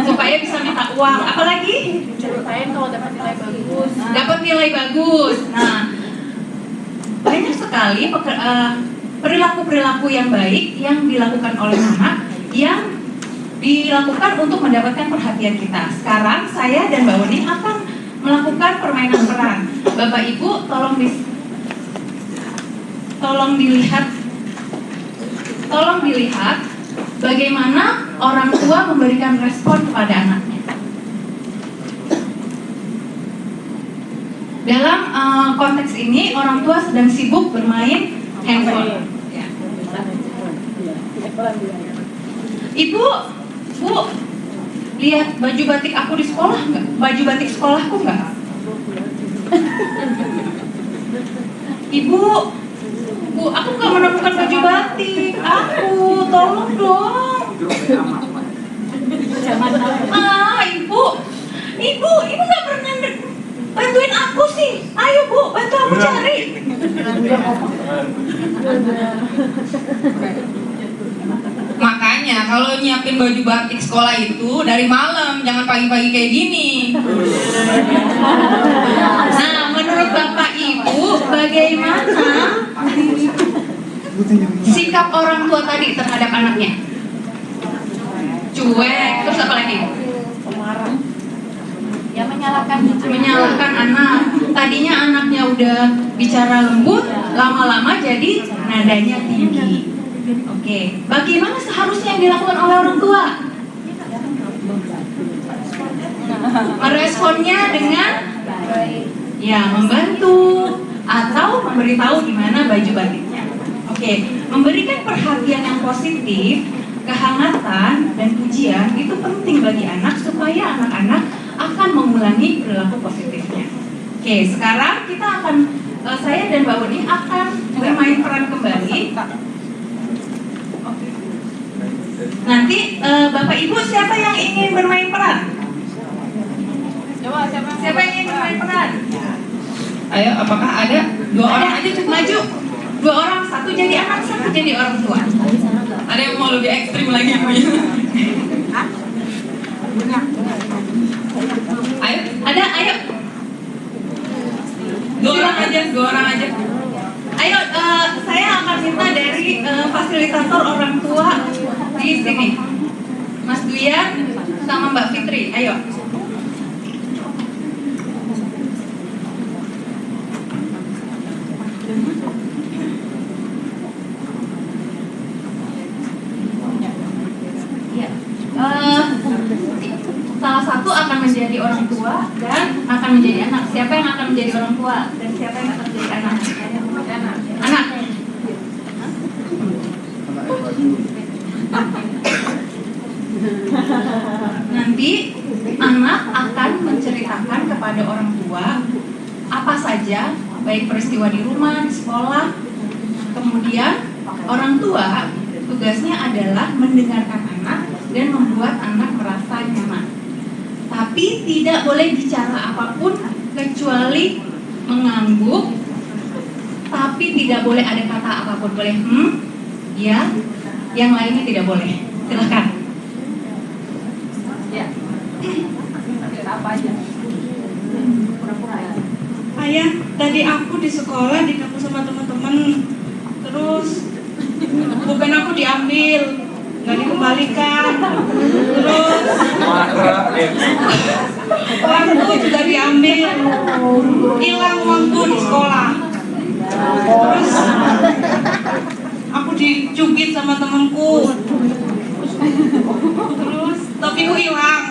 supaya bisa minta uang. Apalagi? Ceritain kalau dapat nilai bagus. Dapat nilai bagus. Nah, banyak sekali perilaku-perilaku yang baik yang dilakukan oleh anak yang dilakukan untuk mendapatkan perhatian kita. Sekarang saya dan Mbak Uni akan melakukan permainan peran. Bapak Ibu tolong dilihat bagaimana orang tua memberikan respon kepada anaknya. Dalam konteks ini orang tua sedang sibuk bermain handphone. Ibu, Bu, lihat baju batik aku di sekolah nggak? Baju batik sekolahku nggak? Ibu, Bu, aku nggak menemukan baju batik aku. tolong dong. Ibu nggak pernah bantuin aku sih. Ayo Bu, bantu aku cari. Makanya kalau nyiapin baju batik sekolah itu dari malam, jangan pagi-pagi kayak gini. Nah, menurut Bapak Ibu, bagaimana sikap orang tua tadi terhadap anaknya? Cuek, terus apa lagi? Ya Menyalahkan anak. Tadinya anaknya udah bicara lembut, lama-lama jadi nadanya tinggi. Oke, bagaimana seharusnya yang dilakukan oleh orang tua? Meresponnya dengan ya membantu atau memberitahu gimana baju batiknya. Oke, memberikan perhatian yang positif, kehangatan dan pujian itu penting bagi anak supaya anak-anak akan mengulangi perilaku positifnya. Oke, sekarang kita akan saya dan Mbak Uni akan bermain peran kembali. Nanti Bapak Ibu siapa yang ingin bermain peran? Coba Siapa yang ingin bermain peran? Ayo, apakah ada 2 orang aja cukup? Maju. 2 orang, satu jadi anak, satu jadi orang tua. Ada yang mau lebih ekstrim lagi Bu? Ayo, Ayo. 2 orang aja. Ayo, saya akan minta dari fasilitator orang tua di sini, Mas Duyan sama Mbak Fitri. Ayo. Ya. Salah satu akan menjadi orang tua dan akan menjadi anak. Siapa yang akan menjadi orang tua dan siapa yang akan menjadi anak? Anak. Nanti anak akan menceritakan kepada orang tua apa saja, baik peristiwa di rumah, di sekolah. Kemudian orang tua tugasnya adalah mendengarkan anak dan membuat anak merasa nyaman. Tapi tidak boleh bicara apapun kecuali mengangguk. Tapi tidak boleh ada kata apapun, boleh ya, yang lainnya tidak boleh. Silakan. Ya. Apa aja? Ayah, tadi aku di sekolah dikaku sama teman-teman, terus bukan aku diambil, nggak dikembalikan, terus uangku juga diambil, hilang uangku di sekolah, terus aku dicubit sama temanku, terus topiku hilang.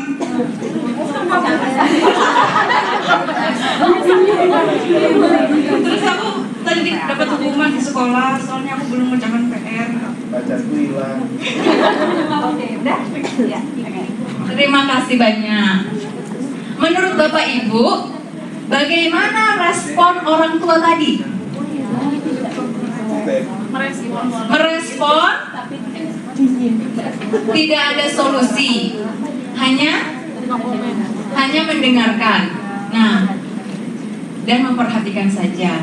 Terus aku tadi dapat hukuman di sekolah soalnya aku belum mengerjakan PR. Bacaku hilang. Oke, udah? Ya. Terima kasih banyak. Menurut Bapak Ibu, bagaimana respon orang tua tadi? Merespon, tidak ada solusi, hanya mendengarkan. Nah, dan memperhatikan saja.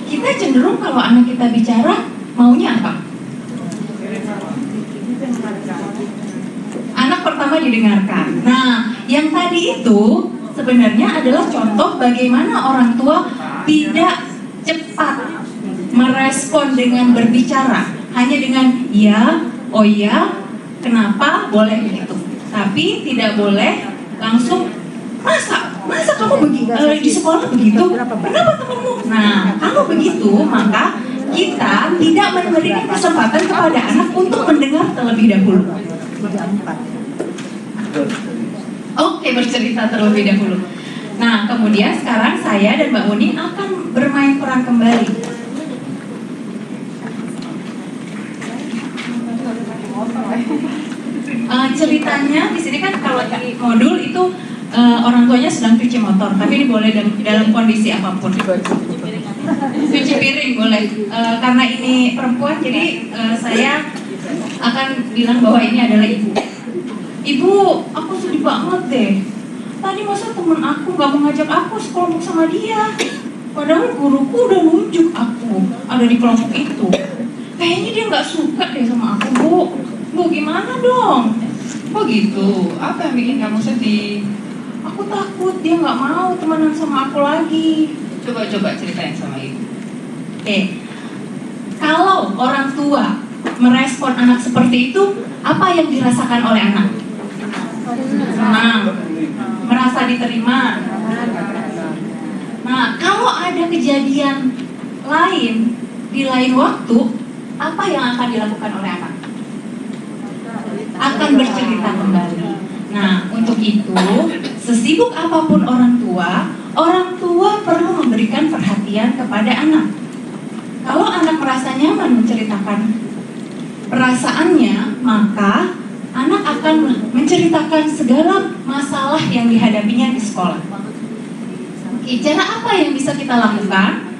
Kita cenderung kalau anak kita bicara maunya apa? Anak pertama didengarkan. Nah, yang tadi itu sebenarnya adalah contoh bagaimana orang tua tidak cepat merespon dengan berbicara, hanya dengan ya, oh ya, kenapa, boleh begitu. Tapi tidak boleh langsung masa kamu begitu di sekolah begitu, kenapa temanmu? Nah, kalau begitu maka kita tidak memberikan kesempatan kepada anak untuk mendengar terlebih dahulu. Oke, bercerita terlebih dahulu. Nah, kemudian sekarang saya dan Mbak Uni akan bermain peran kembali. Ceritanya di sini kan kalau di modul itu orang tuanya sedang cuci motor, tapi ini boleh dalam kondisi apapun. Cuci piring boleh. Karena ini perempuan, jadi saya akan bilang bahwa ini adalah ibu. Ibu, aku sedih banget deh. Tadi masa temen aku gak mau ngajak aku sekelompok sama dia. Padahal guruku udah nunjuk aku ada di kelompok itu. Kayaknya dia gak suka deh sama aku, Bu. Bu, gimana dong? Oh gitu, apa yang bikin kamu sedih? Aku takut dia gak mau temenan sama aku lagi. Coba ceritain sama ibu. Kalau orang tua merespon anak seperti itu, apa yang dirasakan oleh anak? Senang, merasa diterima. Nah, kalau ada kejadian lain di lain waktu, apa yang akan dilakukan oleh anak? Akan bercerita kembali. Nah, untuk itu, sesibuk apapun orang tua perlu memberikan perhatian kepada anak. Kalau anak merasa nyaman menceritakan perasaannya, maka anak akan menceritakan segala masalah yang dihadapinya di sekolah. Oke, cara apa yang bisa kita lakukan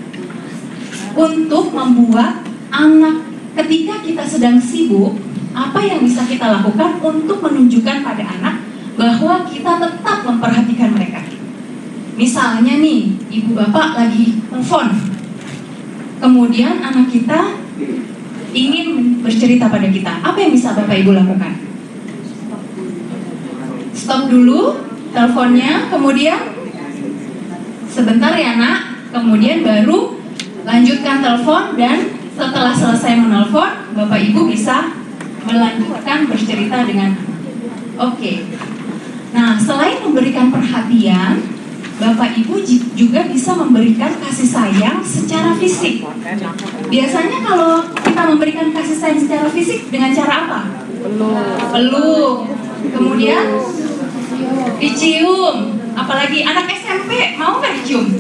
untuk membuat anak ketika kita sedang sibuk, apa yang bisa kita lakukan untuk menunjukkan pada anak bahwa kita tetap memperhatikan mereka? Misalnya nih, ibu bapak lagi telepon, kemudian anak kita ingin bercerita pada kita, apa yang bisa bapak ibu lakukan? Stop dulu teleponnya, kemudian sebentar ya nak, kemudian baru lanjutkan telepon, dan setelah selesai menelpon, bapak ibu bisa melanjutkan bercerita dengan oke. Nah, selain memberikan perhatian, bapak ibu juga bisa memberikan kasih sayang secara fisik. Biasanya kalau kita memberikan kasih sayang secara fisik dengan cara apa? Peluk. Kemudian dicium. Apalagi anak SMP, mau nggak dicium?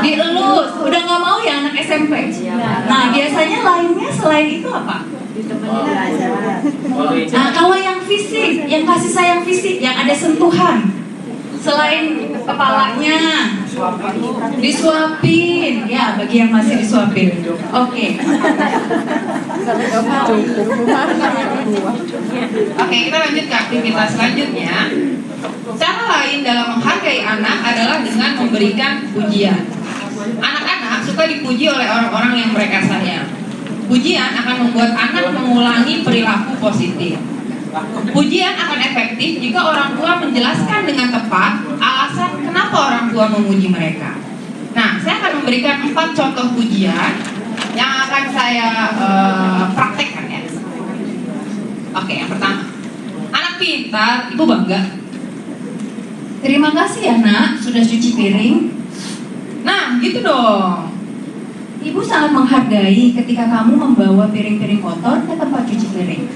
Dielus. Udah nggak mau ya anak SMP? Nah, biasanya lainnya selain itu apa? Nah, kalau yang fisik, yang kasih sayang fisik, yang ada sentuhan, selain kepalanya disuapin, ya bagi yang masih disuapin. Oke, Kita lanjut ke aktivitas selanjutnya. Cara lain dalam menghargai anak adalah dengan memberikan pujian. Anak-anak suka dipuji oleh orang-orang yang mereka sayang. Pujian akan membuat anak mengulangi perilaku positif. Pujian akan efektif jika orang tua menjelaskan dengan tepat alasan kenapa orang tua memuji mereka. Nah, saya akan memberikan 4 contoh pujian yang akan saya praktekkan ya. Oke, yang pertama, anak pintar, ibu bangga. terima kasih ya nak, sudah cuci piring. Nah, gitu dong. Ibu sangat menghargai ketika kamu membawa piring-piring kotor ke tempat cuci piring.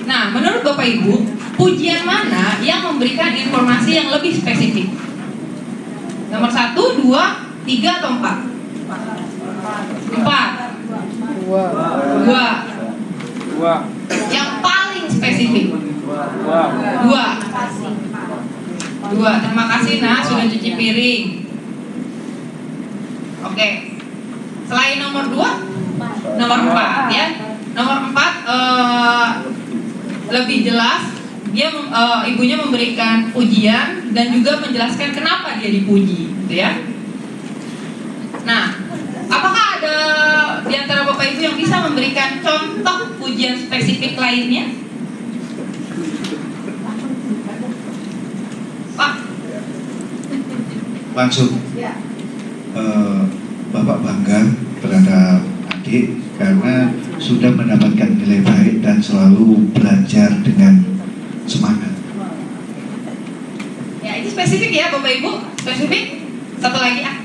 Nah, menurut Bapak Ibu, pujian mana yang memberikan informasi yang lebih spesifik? Nomor 1, 2, 3, atau 4? 4. 2. Yang paling spesifik? 2. Terima kasih nak sudah cuci piring. Oke. Selain nomor 2, nomor 4 ya. Nomor 4 lebih jelas, dia ibunya memberikan pujian dan juga menjelaskan kenapa dia dipuji, gitu ya. Nah, apakah ada di antara Bapak Ibu yang bisa memberikan contoh pujian spesifik lainnya? Pak? Langsung. Bapak bangga terhadap adik karena sudah mendapatkan nilai baik dan selalu belajar dengan semangat. Ya, ini spesifik ya Bapak Ibu, spesifik. Satu lagi ah.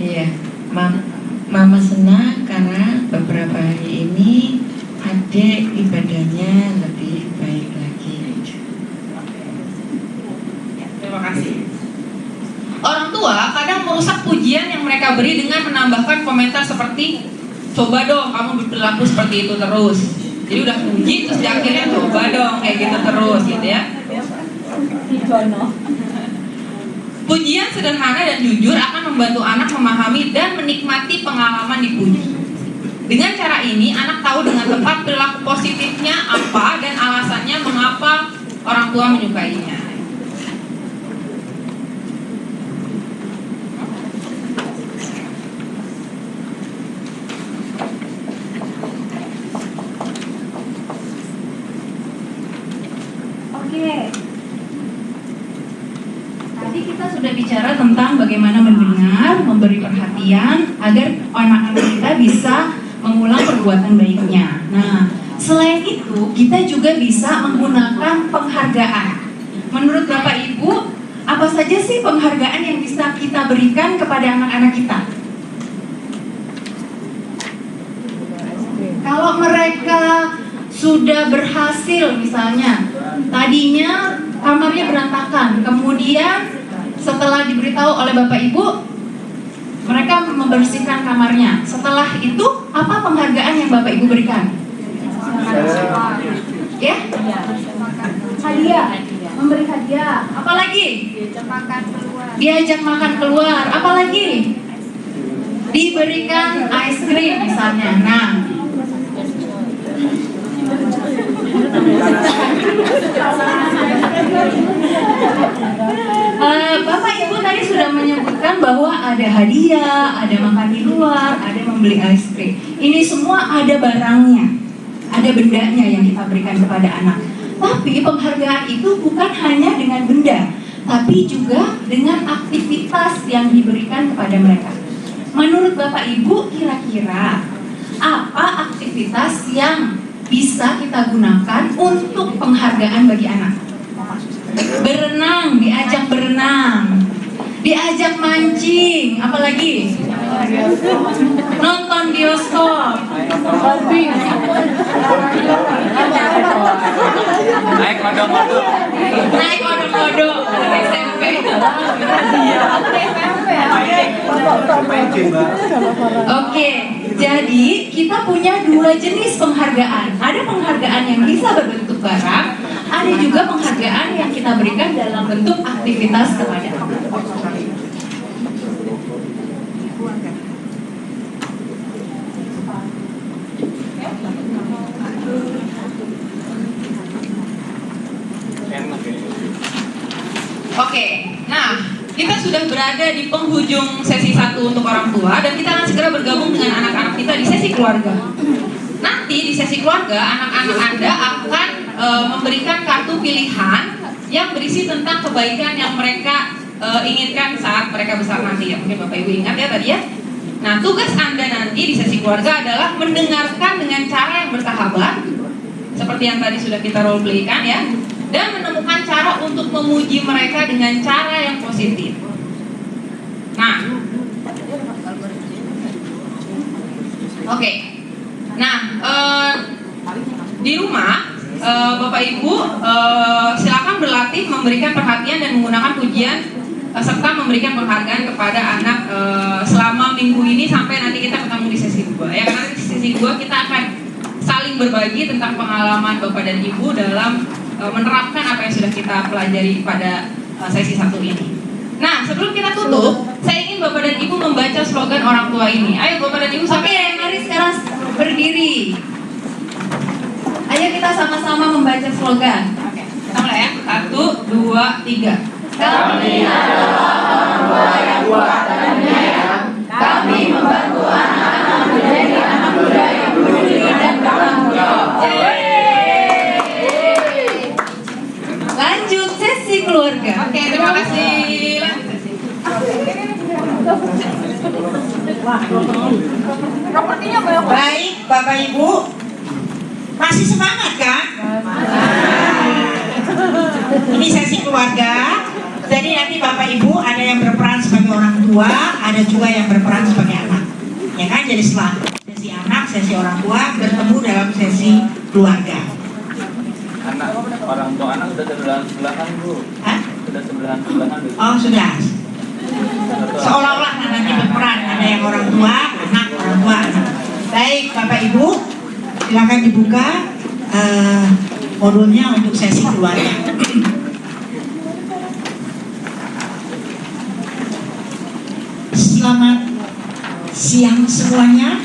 Iya, Mama senang karena beberapa hari ini adik ibadahnya lebih baik lagi. Terima kasih. Orang tua kadang merusak pujian yang mereka beri dengan menambahkan komentar seperti, coba dong kamu berperilaku seperti itu terus. Jadi udah puji terus di akhirnya coba dong kayak gitu terus gitu ya. Pujian sederhana dan jujur akan membantu anak memahami dan menikmati pengalaman dipuji. Dengan cara ini, anak tahu dengan tepat perilaku positifnya apa dan alasannya mengapa orang tua menyukainya. Oke. Tadi kita sudah bicara tentang bagaimana mendengar, memberi perhatian agar anak-anak kita bisa mengulang perbuatan baiknya. Nah, selain itu kita juga bisa menggunakan penghargaan. Menurut Bapak Ibu, apa saja sih penghargaan yang bisa kita berikan kepada anak-anak kita? Kalau mereka sudah berhasil, misalnya tadinya kamarnya berantakan, kemudian setelah diberitahu oleh Bapak Ibu, mereka membersihkan kamarnya. Setelah itu, apa penghargaan yang Bapak Ibu berikan? Ya? Hadiah. Memberi hadiah. Apalagi? Diajak makan keluar. Apalagi? Diberikan ice cream misalnya. Nah, Bapak Ibu tadi sudah menyebutkan bahwa ada hadiah, ada makan di luar, ada membeli ice cream. Ini semua ada barangnya, ada bendanya yang kita berikan kepada anak. Tapi penghargaan itu bukan hanya dengan benda, tapi juga dengan aktivitas yang diberikan kepada mereka. Menurut Bapak Ibu, kira-kira apa aktivitas yang bisa kita gunakan untuk penghargaan bagi anak? Berenang, diajak berenang, diajak mancing, apalagi? Nonton bioskop, Naik odong-odong. naik odong-odong, SMP. Oke, jadi kita punya dua jenis penghargaan. Ada penghargaan yang bisa berbentuk barang, ada juga penghargaan yang kita berikan dalam bentuk aktivitas kepada anak. Oke, nah kita sudah berada di penghujung sesi 1 untuk orang tua dan kita akan segera bergabung dengan anak-anak kita di sesi keluarga. Nanti di sesi keluarga, anak-anak Anda akan memberikan kartu pilihan yang berisi tentang kebaikan yang mereka inginkan saat mereka besar nanti ya. Mungkin Bapak Ibu ingat ya tadi ya. Nah, tugas Anda nanti di sesi keluarga adalah mendengarkan dengan cara yang bersahabat, seperti yang tadi sudah kita role playkan ya, dan menemukan cara untuk memuji mereka dengan cara yang positif. Nah, oke. Nah, di rumah Bapak Ibu silakan berlatih memberikan perhatian dan menggunakan pujian serta memberikan penghargaan kepada anak selama minggu ini sampai nanti kita ketemu di sesi 2 ya. Karena di sesi 2 kita akan saling berbagi tentang pengalaman Bapak dan Ibu dalam menerapkan apa yang sudah kita pelajari pada sesi 1 ini. Nah, sebelum kita tutup, saya ingin Bapak dan Ibu membaca slogan orang tua ini. Ayo Bapak dan Ibu sampai. Mari sekarang berdiri. Ayo kita sama-sama membaca slogan. Oke, kita mulai ya. 1, 2, 3. Kami adalah orang tua yang kuat dan penyayang. Kami membantu anak-anak menjadi anak muda yang peduli dan bertanggung jawab. Lanjut sesi keluarga. Oke, terima kasih. Baik, Bapak Ibu, masih semangat kan? Ini sesi keluarga. Jadi nanti Bapak Ibu ada yang berperan sebagai orang tua, ada juga yang berperan sebagai anak. Ya kan? Jadi setelah sesi anak, sesi orang tua bertemu dalam sesi keluarga. Anak, orang tua anak sudah sebelahan-sebelahan Bu. Hah? Sudah sebelahan-sebelahan Bu. Oh sudah. Seolah-olah nanti berperan, ada yang orang tua, anak, orang tua, anak. Baik Bapak Ibu, silakan dibuka modulnya untuk sesi keluarga. Selamat siang semuanya.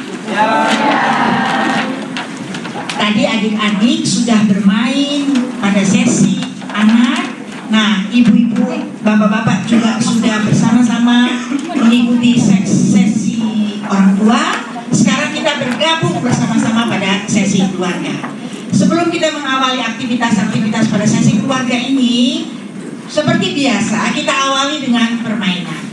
Tadi adik-adik sudah bermain pada sesi anak. Nah, ibu-ibu, bapak-bapak juga sudah bersama-sama mengikuti sesi orang tua. Sekarang kita bergabung bersama-sama pada sesi keluarga. Sebelum kita mengawali aktivitas-aktivitas pada sesi keluarga ini, seperti biasa kita awali dengan permainan.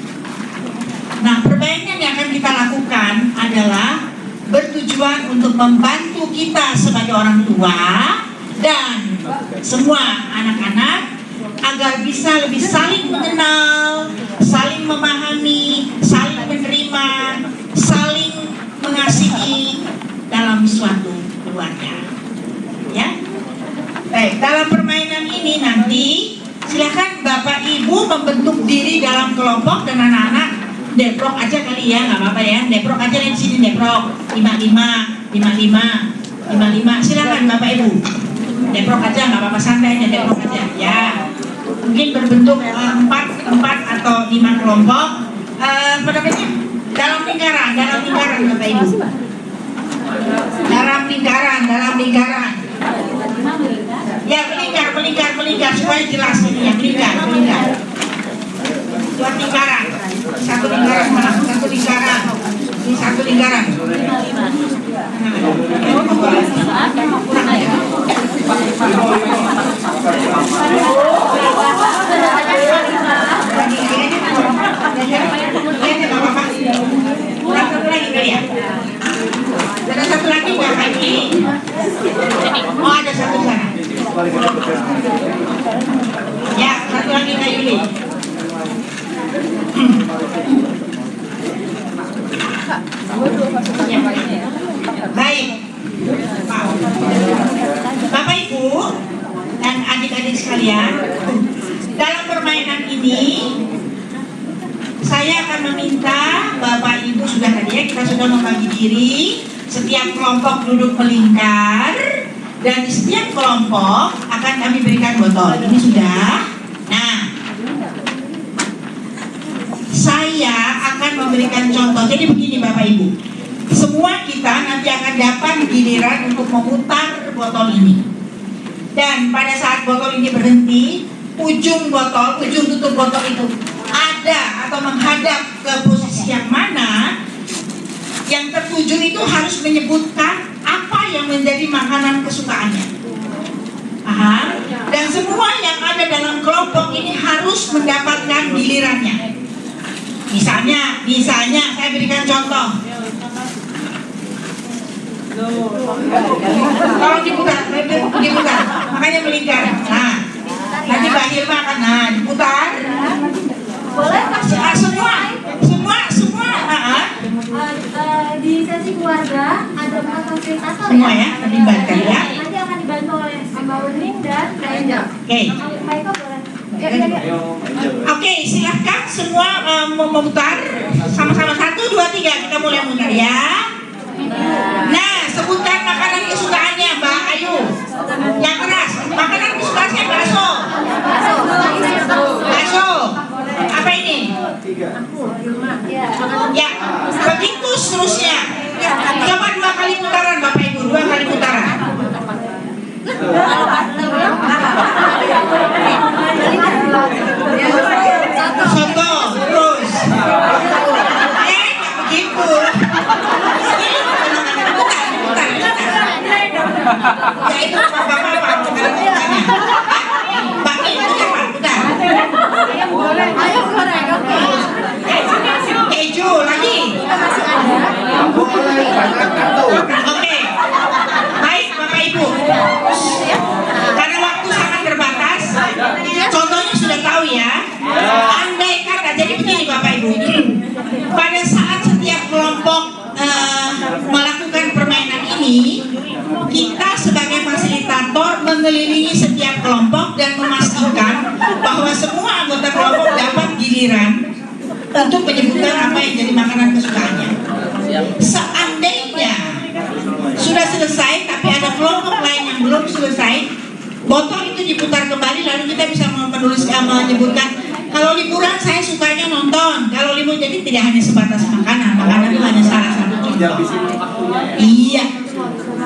Nah, permainan yang akan kita lakukan adalah bertujuan untuk membantu kita sebagai orang tua dan semua anak-anak agar bisa lebih saling mengenal, saling memahami, saling menerima, saling mengasihi dalam suatu keluarga. Ya, baik. Dalam permainan ini nanti silakan Bapak Ibu membentuk diri dalam kelompok dan anak-anak deprok aja kali ya, nggak apa-apa ya. Deprok aja di sini, deprok 55, 55, 55. Silakan Bapak Ibu. Deprok aja, nggak apa-apa, santai aja, deprok aja. Ya, mungkin berbentuk 4 atau 5 kelompok. Dalam lingkaran Bapak Ibu. Dalam lingkaran. Ya, melingkar supaya jelas ini ya, melingkar. Buat lingkaran. Satu lingkaran. Ini satu lingkaran. Ada satu lagi nggak lagi? Oh, ada satu sana. Ya, satu lagi Kak Yuli. Baik, Bapak Ibu dan adik-adik sekalian, dalam permainan ini saya akan meminta Bapak Ibu sudah tadi ya, kita sudah membagi diri, setiap kelompok duduk melingkar dan di setiap kelompok akan kami berikan botol. Ini sudah. Nah, saya akan memberikan contoh. Jadi begini Bapak Ibu, semua kita nanti akan dapat giliran untuk memutar botol ini. Dan pada saat botol ini berhenti, ujung tutup botol itu ada atau menghadap ke posisi yang mana, yang tertuju itu harus menyebutkan apa yang menjadi makanan kesukaannya. Paham? Dan semua yang ada dalam kelompok ini harus mendapatkan gilirannya. Misalnya saya berikan contoh. Kalau diputar, makanya melingkar. Nah, nanti Mbak Hilma akan diputar. Boleh Semua. Di sesi keluarga ada fasilitator Semua ya, terlibatkan ya. Nanti akan dibantu oleh Mbak Uning dan Mbak Angel. Oke. Mbak Eko boleh. Oke, silahkan semua memutar sama-sama 1, 2, 3 kita mulai mutar ya. Nah, sebutkan makanan kesukaannya Mbak Ayu. Yang keras. Makanan kesukaannya bakso. Apa ini? Ya, begitu seterusnya. Coba 2 kali putaran Bapak Ibu, 2 kali putaran. Soto, terus. Nggak begitu. Putar. Ya itu Bapak-bapak. Mbak Min, putar. Keju lagi. Oke. Baik Bapak Ibu. Karena waktu sangat terbatas, contohnya sudah tahu ya. Andai kata, jadi begini Bapak Ibu. Pada saat setiap kelompok melakukan permainan ini, kita sebagai fasilitator mengelilingi setiap kelompok dan memastikan bahwa semua anggota kelompok dapat giliran untuk menyebutkan apa yang jadi makanan kesukaannya. Seandainya sudah selesai tapi ada kelompok lain yang belum selesai, botol itu diputar kembali, lalu kita bisa menyebutkan kalau liburan saya sukanya nonton, kalau libur. Jadi tidak hanya sebatas makanan itu hanya salah satu contoh. Iya,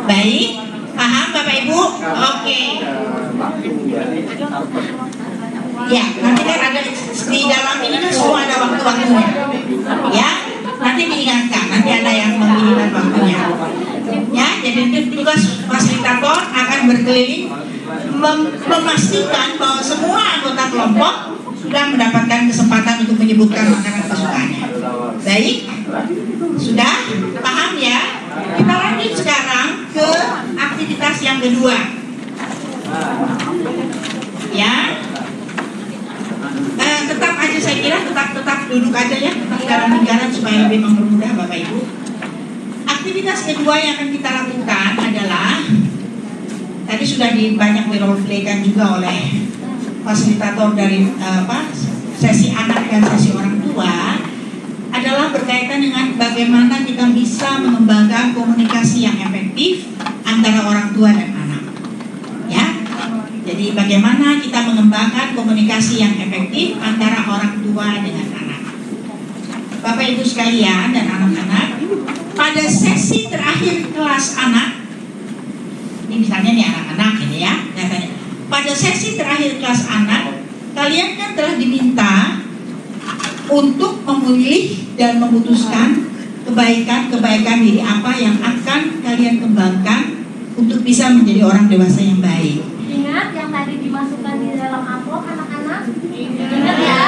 baik, paham Bapak Ibu? Oke. Ya, nanti kan ada di dalam ini kan semua ada waktu-waktunya. Ya, nanti diingatkan, nanti ada yang mengingat waktunya. Ya, jadi tugas fasilitator akan berkeliling memastikan bahwa semua anggota kelompok sudah mendapatkan kesempatan untuk menyebutkan makanan kesukaannya. Baik, sudah paham ya? Kita lanjut sekarang ke aktivitas yang kedua. Ya, tetap aja saya kira tetap duduk aja ya, tetap dalam lingkaran supaya lebih mempermudah Bapak Ibu. Aktivitas kedua yang akan kita lakukan adalah tadi sudah banyak di role playkan juga oleh fasilitator dari sesi anak dan sesi orang tua, adalah berkaitan dengan bagaimana kita bisa mengembangkan komunikasi yang efektif antara orang tua dan anak. Ya, jadi bagaimana kita mengembangkan komunikasi yang efektif antara orang tua dengan anak. Bapak Ibu sekalian dan anak-anak, pada sesi terakhir kelas anak, ini misalnya nih anak-anak ini ya, katanya. Pada sesi terakhir kelas anak, kalian kan telah diminta untuk memilih dan memutuskan kebaikan-kebaikan diri apa yang akan kalian kembangkan untuk bisa menjadi orang dewasa yang baik. Ingat yang tadi dimasukkan di dalam amplop anak-anak? Ingat ya?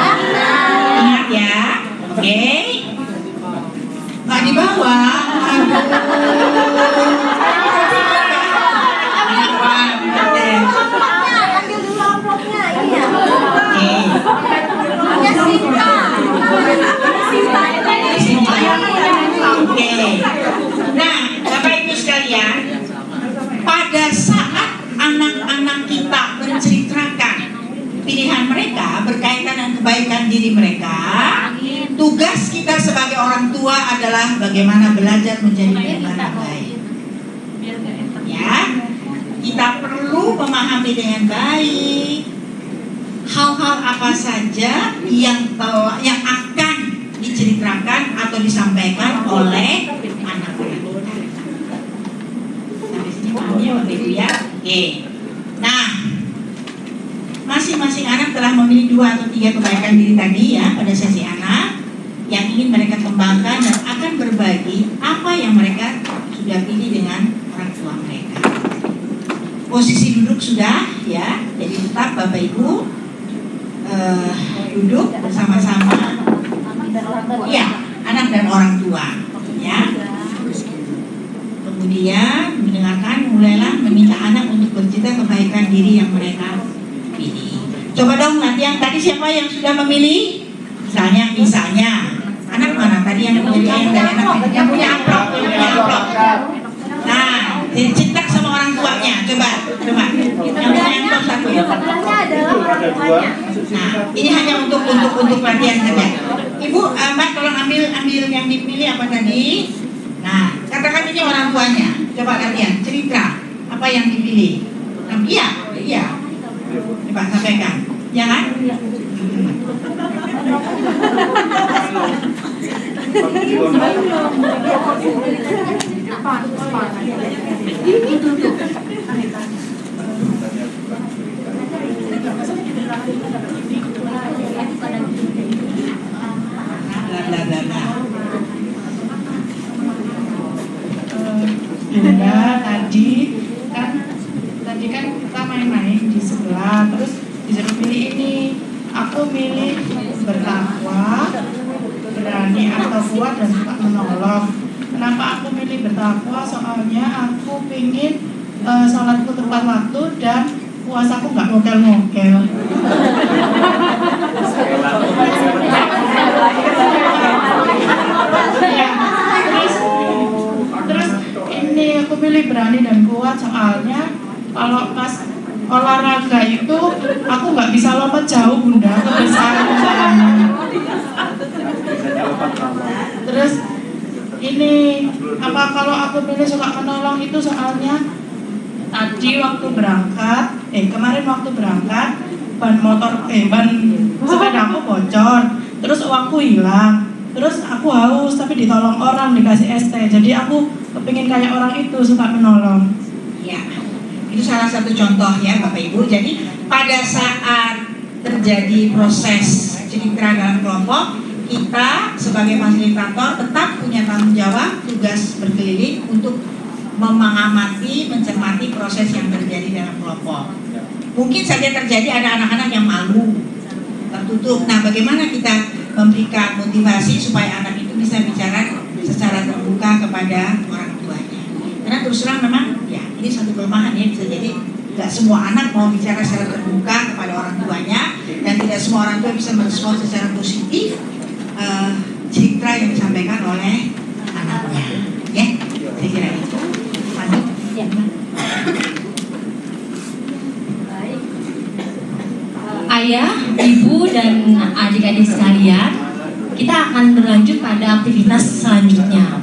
Ingat ya? Oke. Nggak dibawa. Ambil dulu amplopnya, iya. Oke. Punya Sinta. Oke. Nah, Bapak Ibu sekalian, pada saat anak-anak kita menceritakan pilihan mereka berkaitan dengan kebaikan diri mereka, tugas kita sebagai orang tua adalah bagaimana belajar menjadi pribadi yang baik. Ya, kita perlu memahami dengan baik hal-hal apa saja yang akan diceritakan atau disampaikan oleh anak-anak kita. Sampai sini paham ya Bapak Ibu ya? Oke. Nah, masing-masing anak telah memilih 2 atau 3 kebaikan diri tadi ya pada sesi anak yang ingin mereka kembangkan dan akan berbagi apa yang mereka sudah pilih dengan orang tua mereka. Posisi duduk sudah ya, jadi tetap Bapak Ibu duduk bersama-sama. Iya, anak dan orang tua ya. Kemudian mendengarkan, mulailah meminta anak untuk bercerita kebaikan diri yang mereka pilih. Coba dong nanti yang tadi siapa yang sudah memilih? Misalnya anak mana tadi yang punya anak yang punya amplop, Nah, cetak sama orang tuanya. Coba. Yang punya amplop satu. Adalah orang tuanya. Nah, ini hanya untuk latihan saja. Ibu, Mbak tolong ambil yang dipilih apa tadi? Nah, katakan ini orang tuanya. Coba latihan, cerita apa yang dipilih. Iya. Coba sampaikan. Jangan. Bunda, tadi kan kita main-main di sebelah, terus disuruh pilih ini. Aku milih bertakwa, berani atau kuat dan suka menolong. Kenapa aku milih bertakwa? Soalnya aku pengen sholatku tepat waktu dan puasaku nggak mokel-mokel. Terus ini aku pilih berani dan kuat soalnya kalau pas olahraga itu aku nggak bisa lompat jauh Bunda, kebesaran soalnya. Terus ini kalau aku pilih suka menolong itu soalnya tadi waktu berangkat, kemarin waktu berangkat ban sepeda aku bocor, terus uangku hilang, terus aku haus tapi ditolong orang, dikasih ST, jadi aku kepingin kayak orang itu, suka menolong. Ya, itu salah satu contoh ya Bapak Ibu. Jadi pada saat terjadi proses citra dalam kelompok, kita sebagai fasilitator tetap punya tanggung jawab, tugas berkeliling untuk mengamati, mencermati proses yang terjadi dalam kelompok. Mungkin saja terjadi ada anak-anak yang malu, tertutup. Nah, bagaimana kita memberikan motivasi supaya anak itu bisa bicara secara terbuka kepada orang tuanya? Karena terus terang memang ya ini satu kelemahan ya, bisa jadi tidak semua anak mau bicara secara terbuka kepada orang tuanya, dan tidak semua orang tua bisa merespon secara positif citra yang disampaikan oleh anaknya. Ya, saya kira itu. Lanjut. Ya. Ayah, ibu, dan adik-adik sekalian, kita akan berlanjut pada aktivitas selanjutnya.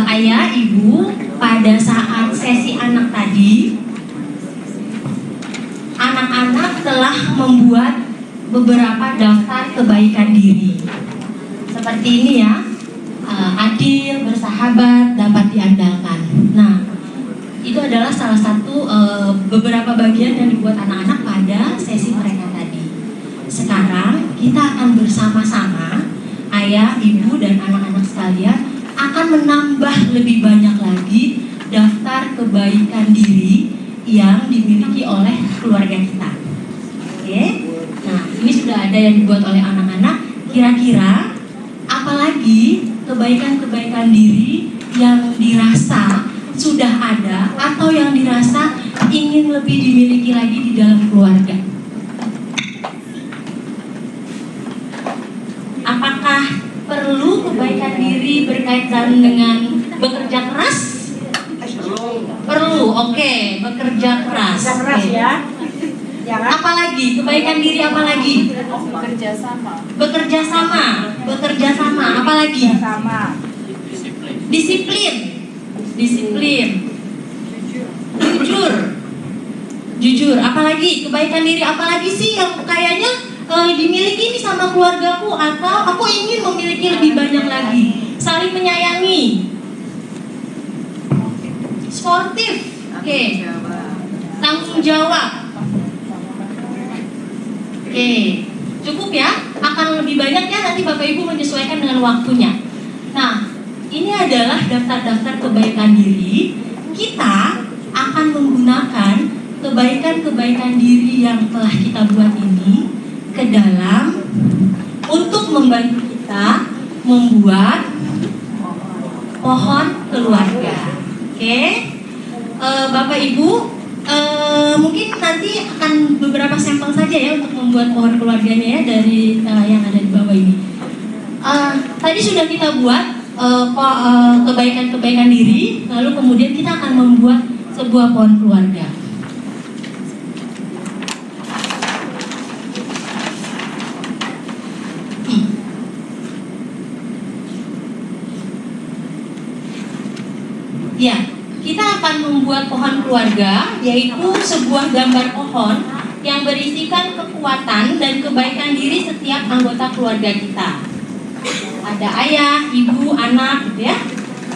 Ayah, ibu, pada saat sesi anak tadi, anak-anak telah membuat beberapa daftar kebaikan diri. Seperti ini ya, adil, bersahabat, dapat diandalkan. Nah, itu adalah salah satu beberapa bagian yang dibuat anak-anak pada sesi mereka tadi. Sekarang kita akan bersama-sama, ayah, ibu, dan anak-anak sekalian akan menambah lebih banyak lagi daftar kebaikan diri yang dimiliki oleh keluarga kita. Oke? Nah, ini sudah ada yang dibuat oleh anak-anak. Kira-kira apalagi kebaikan-kebaikan diri yang dirasa sudah ada atau yang dirasa ingin lebih dimiliki lagi di dalam keluarga? Apakah perlu kebaikan diri berkaitan dengan bekerja keras? Perlu, oke, bekerja keras. ya. Apalagi kebaikan diri, apalagi? Bekerja sama. Bekerja sama, apalagi? Disiplin. Jujur, apalagi kebaikan diri, apalagi sih yang kayaknya dimiliki ini sama keluargaku, atau aku ingin memiliki lebih banyak lagi? Saling menyayangi, sportif, oke. Tanggung jawab, oke. Cukup ya, akan lebih banyak ya nanti Bapak Ibu menyesuaikan dengan waktunya. Nah, ini adalah daftar-daftar kebaikan diri. Kita akan menggunakan kebaikan-kebaikan diri yang telah kita buat ini ke dalam untuk membantu kita membuat pohon keluarga. Oke? Bapak Ibu, mungkin nanti akan beberapa sampel saja ya untuk membuat pohon keluarganya ya dari yang ada di bawah ini. Tadi sudah kita buat kebaikan-kebaikan diri, lalu kemudian kita akan membuat sebuah pohon keluarga. Ya, kita akan membuat pohon keluarga, yaitu sebuah gambar pohon yang berisikan kekuatan dan kebaikan diri setiap anggota keluarga kita. Ada ayah, ibu, anak, gitu ya.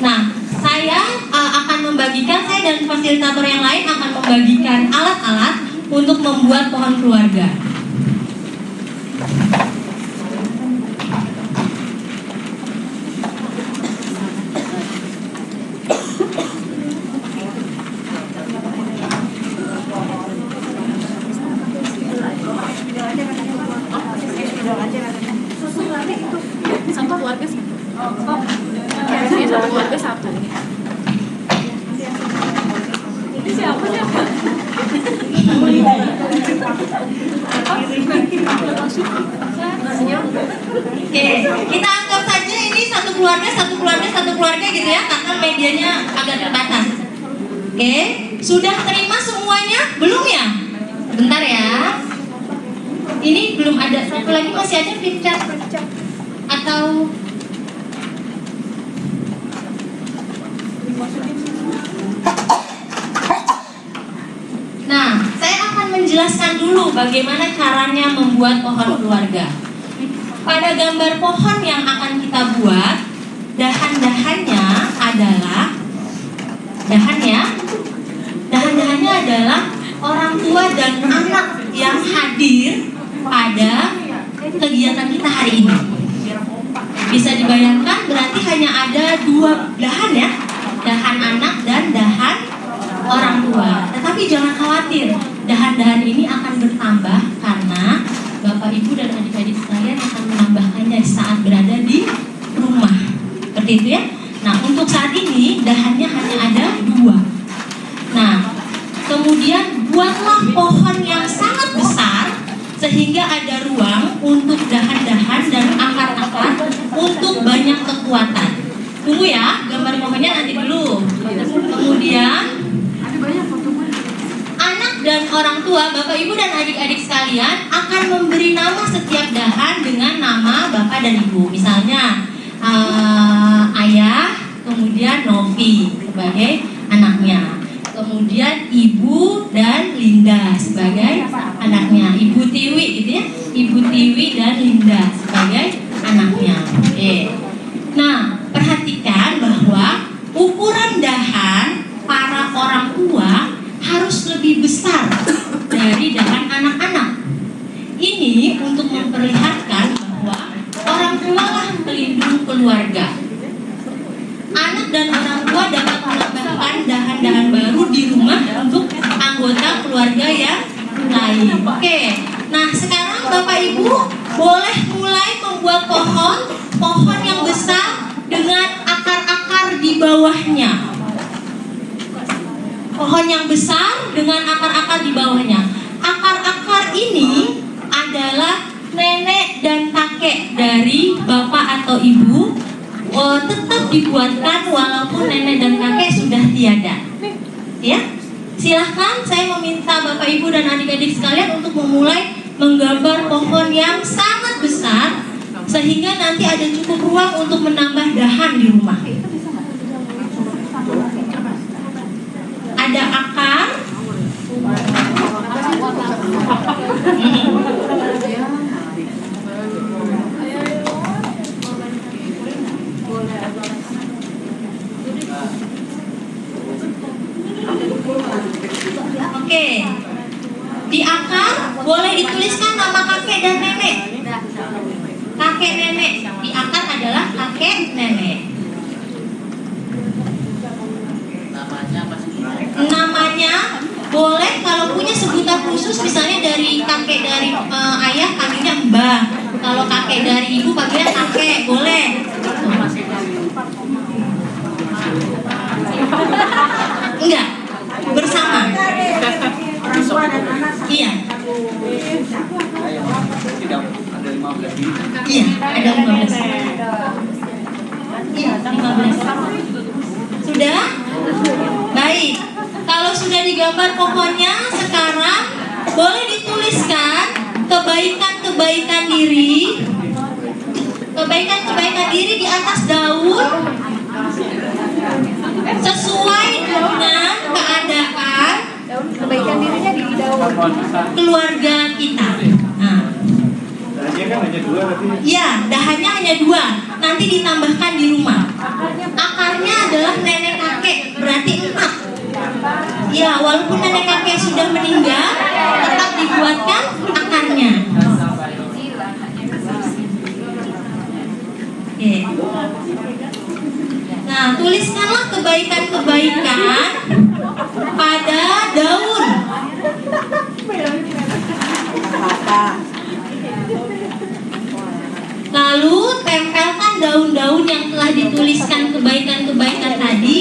Nah, saya akan membagikan, saya dan fasilitator yang lain akan membagikan alat-alat untuk membuat pohon keluarga. Satu keluarga sih. Ini satu keluarga satu. Ini siapa? Oke, kita anggap saja ini satu keluarga gitu ya, karena medianya agak terbatas. Oke, sudah terima semuanya? Belum ya? Bentar ya. Ini belum ada, satu lagi masih ada flip chart atau jelaskan dulu bagaimana caranya membuat pohon keluarga. Pada gambar pohon yang akan kita buat, dahan-dahannya adalah orang tua dan anak yang hadir pada kegiatan kita hari ini. Bisa dibayangkan berarti hanya ada 2 dahan ya, dahan anak dan dahan orang tua. Tetapi jangan khawatir, dahan-dahan ini akan bertambah karena Bapak Ibu dan adik-adik sekalian akan menambahkannya saat berada di rumah. Seperti itu ya. Nah, untuk saat ini dahannya hanya ada 2. Nah, kemudian buatlah pohon yang sangat besar sehingga ada ruang untuk dahan-dahan dan akar-akar untuk banyak kekuatan. Tunggu ya, gambar pohonnya nanti dulu. Kemudian anak dan orang tua, Bapak Ibu dan adik-adik sekalian akan memberi nama setiap dahan dengan nama Bapak dan Ibu. Misalnya ayah, kemudian Novi sebagai anaknya, kemudian Ibu dan Linda sebagai anaknya, Ibu Tiwi gitu ya, Ibu Tiwi dan Linda sebagai anaknya. Oke. Nah, perhatikan bahwa ukuran dahan para orang tua harus lebih besar dari dahan anak-anak. Ini untuk memperlihatkan bahwa orang tua lah pelindung keluarga. Anak dan orang tua dapat menambahkan dahan-dahan baru di rumah untuk anggota keluarga yang lain. Oke, nah sekarang Bapak Ibu boleh mulai membuat pohon yang besar dengan akar-akar di bawahnya. Pohon yang besar dengan akar-akar di bawahnya. Akar-akar ini adalah nenek dan kakek dari bapak atau ibu. Tetap dibuatkan walaupun nenek dan kakek sudah tiada. Ya, silahkan saya meminta Bapak Ibu dan adik-adik sekalian untuk memulai menggambar pohon yang sangat besar sehingga nanti ada cukup ruang untuk menambah dahan di rumah. Ada akar. Oke, di akar boleh dituliskan nama kakek dan nenek. Kakek nenek di akar adalah kakek nenek. Namanya boleh kalau punya sebutan khusus, misalnya dari kakek dari ayah panggilnya mbah, kalau kakek dari ibu panggilnya kakek, boleh. Enggak, bersama. Iya. Iya, ada 15. Iya, 15. Sudah? Baik. Kalau sudah digambar pohonnya, sekarang boleh dituliskan kebaikan-kebaikan diri. Kebaikan-kebaikan diri di atas daun sesuai dengan keadaan Kebaikan dirinya di daun keluarga kita. Nah, dahannya kan hanya 2 berarti. ya, dahannya hanya 2. Nanti ditambahkan di rumah. Akarnya adalah nenek kakek, berarti 4. Ya, walaupun nenek kakek sudah meninggal, tetap dibuatkan akarnya. Oke. Nah, tuliskanlah kebaikan-kebaikan pada daun. Lalu tempelkan daun-daun yang telah dituliskan kebaikan-kebaikan tadi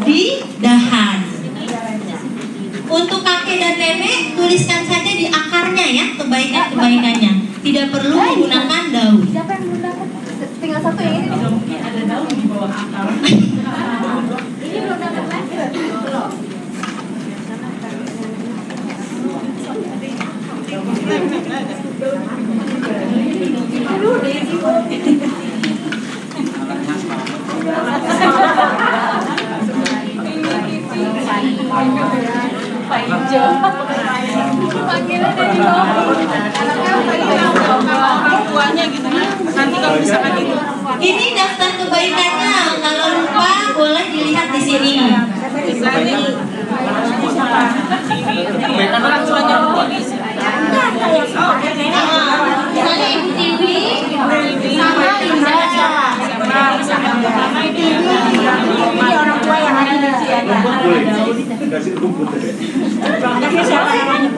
di dahan. Untuk kakek dan nenek, tuliskan saja di akarnya ya kebaikan-kebaikannya. Tidak perlu menggunakan daun. Siapa yang menggunakan? Tinggal satu yang ini. Ada daun di bawah akar. Ini belum dapat lagi. Belum. Pak Ijo. Panggilnya dari bawah. Tuanya gitu kan. Nanti kalau misalkan itu. Ini daftar kebaikannya. Kalau lupa boleh dilihat di sini. Kebaikan orang tuanya ini. Misalnya Ibu Tiwi sama Linda. Ini orang tua yang ada di sini. Kasih rumput. Anaknya siapa namanya?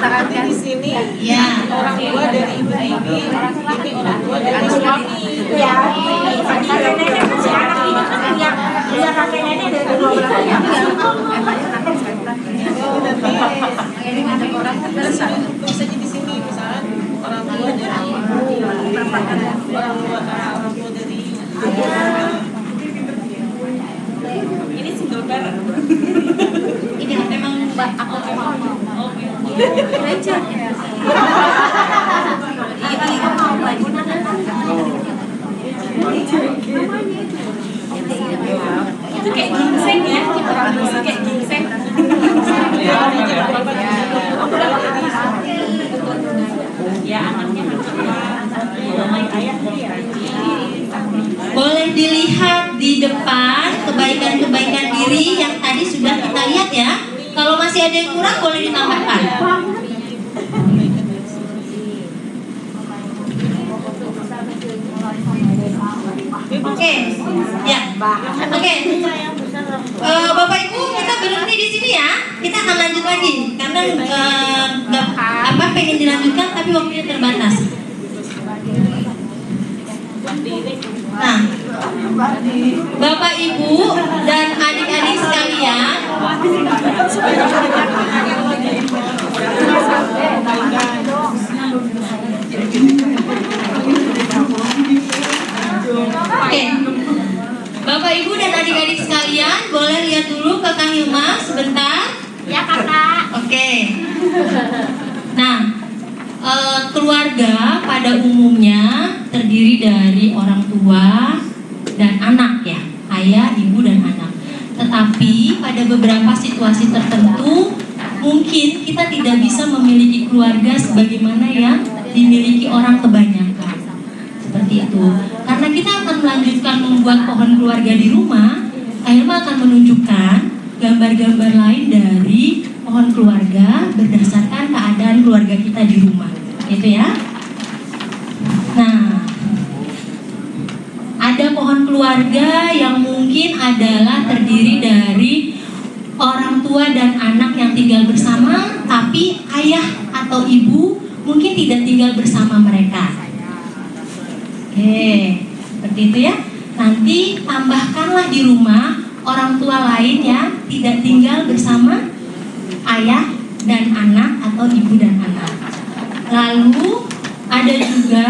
Nanti di sini Ya. orang tua dari ibu ini orang tua dari suami. Ya, kakek nenek kan si anak ini kan punya kakek nenek dari dua belas tahun. Bisa di sini misalnya orang tua dari ibu, orang tua dari ayah. Ini single parent. Ini memang Mbak aku Lecet ya. Itu kayak ginseng ya, orang musik kayak ginseng. Ya anaknya boleh dilihat di depan kebaikan-kebaikan diri yang tadi sudah kita lihat ya. Kalau masih ada yang kurang boleh ditambahkan. Oke, ya, oke. Bapak Ibu kita berhenti di sini ya. Kita akan lanjut lagi karena nggak pengen dilanjutkan tapi waktunya terbatas. Nah, Bapak Ibu dan adik-adik sekalian, oke, Bapak Ibu dan adik-adik sekalian boleh lihat dulu ke Kang Hilma sebentar. ya kakak. Oke. Nah, keluarga pada umumnya terdiri dari orang tua dan anak ya, ayah, ibu dan anak. Tetapi pada beberapa situasi tertentu mungkin kita tidak bisa memiliki keluarga sebagaimana yang dimiliki orang kebanyakan. Seperti itu. Karena kita akan melanjutkan membuat pohon keluarga di rumah, Ailma akan menunjukkan gambar-gambar lain dari pohon keluarga berdasarkan keadaan keluarga kita di rumah. Itu ya. Nah, ada pohon keluarga yang mungkin adalah terdiri dari orang tua dan anak yang tinggal bersama, tapi ayah atau ibu mungkin tidak tinggal bersama mereka. Oke, seperti itu ya. Nanti tambahkanlah di rumah orang tua lain yang tidak tinggal bersama ayah dan anak atau ibu dan anak. Lalu ada juga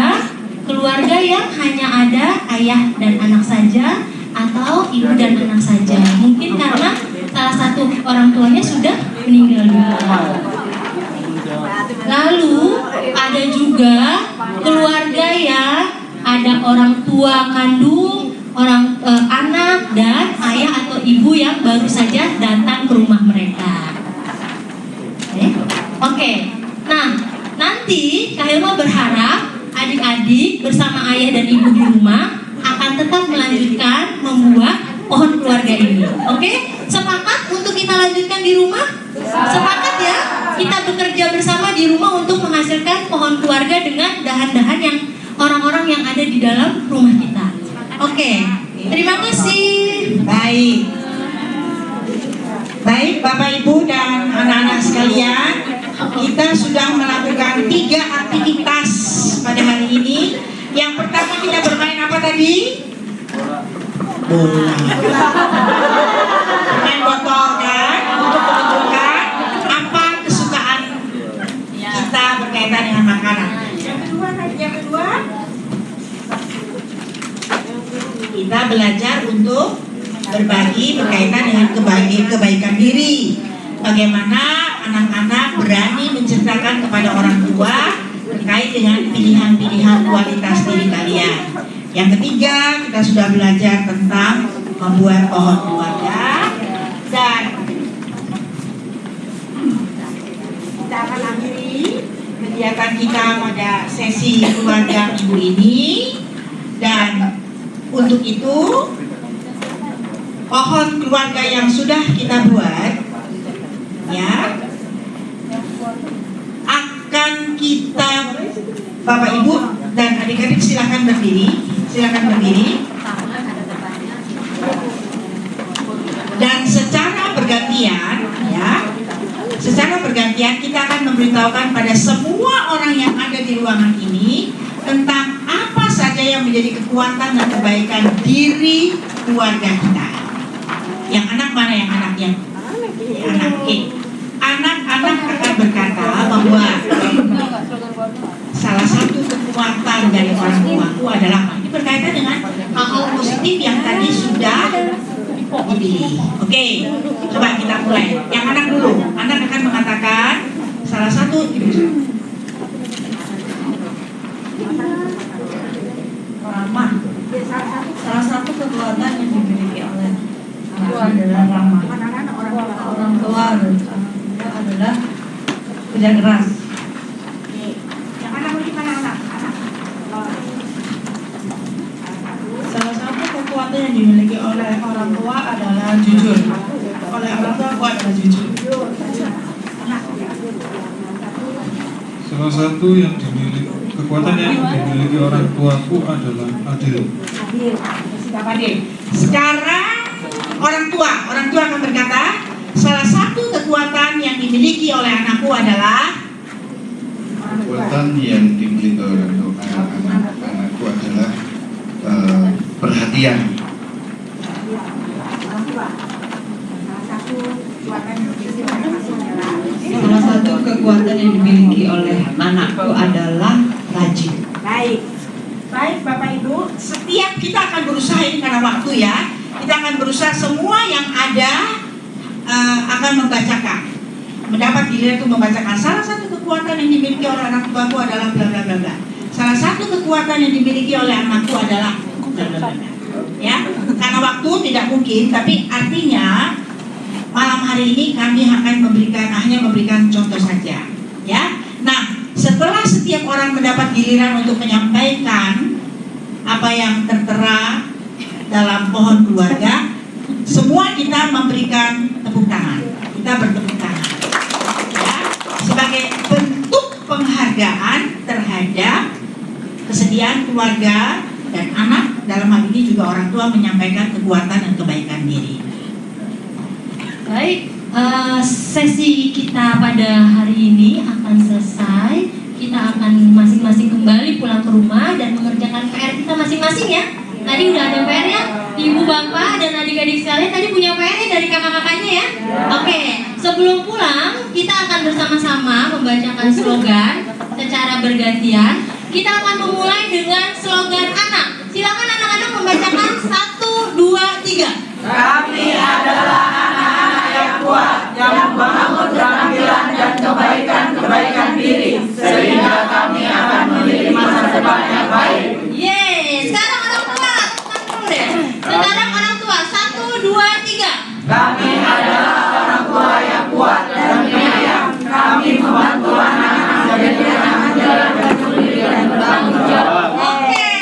keluarga yang hanya ada ayah dan anak saja atau ibu dan anak saja. Mungkin karena salah satu orang tuanya sudah meninggal dunia. Lalu ada juga keluarga yang ada orang tua kandung, anak dan ayah atau ibu yang baru saja datang ke rumah mereka. Oke. Nah, nanti Kak Hilma berharap adik-adik bersama ayah dan ibu di rumah akan tetap melanjutkan membuat pohon keluarga ini. Oke? Sepakat untuk kita lanjutkan di rumah? Sepakat ya? Kita bekerja bersama di rumah untuk menghasilkan pohon keluarga dengan dahan-dahan yang orang-orang yang ada di dalam rumah kita. Oke. Terima kasih. Baik Bapak Ibu dan anak-anak sekalian, kita sudah melakukan 3 aktivitas pada hari ini. Yang pertama kita bermain apa tadi? Bola. Main botol kan, untuk menunjukkan apa kesukaan kita berkaitan dengan makanan. Yang kedua, kita belajar untuk berbagi berkaitan dengan kebaikan diri. Bagaimana anak-anak berani menceritakan kepada orang tua terkait dengan pilihan-pilihan kualitas diri kalian. Yang ketiga, kita sudah belajar tentang membuat pohon keluarga. kita pada sesi keluarga minggu ini. Dan untuk itu pohon keluarga yang sudah kita buat ya akan kita, Bapak Ibu dan adik-adik silakan berdiri, dan secara bergantian ya, secara bergantian kita akan memberitahukan pada semua orang yang ada di ruangan ini tentang apa saja yang menjadi kekuatan dan kebaikan diri keluarga kita. Yang anak mana yang anak? Yang anak. Oke. Anak-anak akan berkata bahwa salah satu kekuatan dari orang tuaku adalah, ini berkaitan dengan hal-hal positif yang tadi sudah dipilih. Oke, coba kita mulai. Yang anak dulu. Anak akan mengatakan salah satu ramah. Salah satu kekuatan yang dimiliki oleh anak adalah ramah. Orang tua adalah kerja keras. Yang anak bagaimana anak? Salah satu kekuatan yang dimiliki oleh orang tua adalah jujur. Oleh orang tua aku adalah jujur. Salah satu yang dimiliki kekuatan yang dimiliki orang tuaku adalah adil. Sekarang orang tua akan berkata, salah satu kekuatan yang dimiliki oleh anakku adalah, kekuatan yang dimiliki oleh anakku adalah perhatian. salah satu kekuatan yang dimiliki oleh anakku adalah rajin. Baik Bapak Ibu, setiap kita akan berusaha, ini karena waktu ya, kita akan berusaha semua yang ada akan membacakan, mendapat giliran untuk membacakan. Salah satu kekuatan yang dimiliki oleh anak tuaku adalah bla bla bla bla. Salah satu kekuatan yang dimiliki oleh anakku adalah bla bla bla. Ya, karena waktu tidak mungkin, tapi artinya malam hari ini kami akan hanya memberikan contoh saja. Ya, nah setelah setiap orang mendapat giliran untuk menyampaikan apa yang tertera dalam pohon keluarga, semua kita memberikan tepuk tangan. Kita bertepuk tangan ya, sebagai bentuk penghargaan terhadap kesediaan keluarga dan anak. Dalam hal ini juga orang tua menyampaikan kekuatan dan kebaikan diri. Baik, sesi kita pada hari ini akan selesai. Kita akan masing-masing kembali pulang ke rumah dan mengerjakan PR kita masing-masing ya. Tadi udah ada PR ya, ibu bapak dan adik-adik sekalian tadi punya PR dari kakak-kakaknya ya. Oke, sebelum pulang kita akan bersama-sama membacakan slogan secara bergantian. Kita akan memulai dengan slogan anak. Silakan anak-anak membacakan 1, 2, 3. Kami adalah anak-anak yang kuat, yang membangun keterampilan dan kebaikan diri, sehingga kami akan memiliki masa depan yang baik. Yeay, sekarang orang tua, sekarang orang tua, 1, 2, 3. Kami adalah orang tua yang kuat dan penyayang. Kami membantu anak-anak menjadi anak menjalankan diri dan bertanggung jawab. Oke,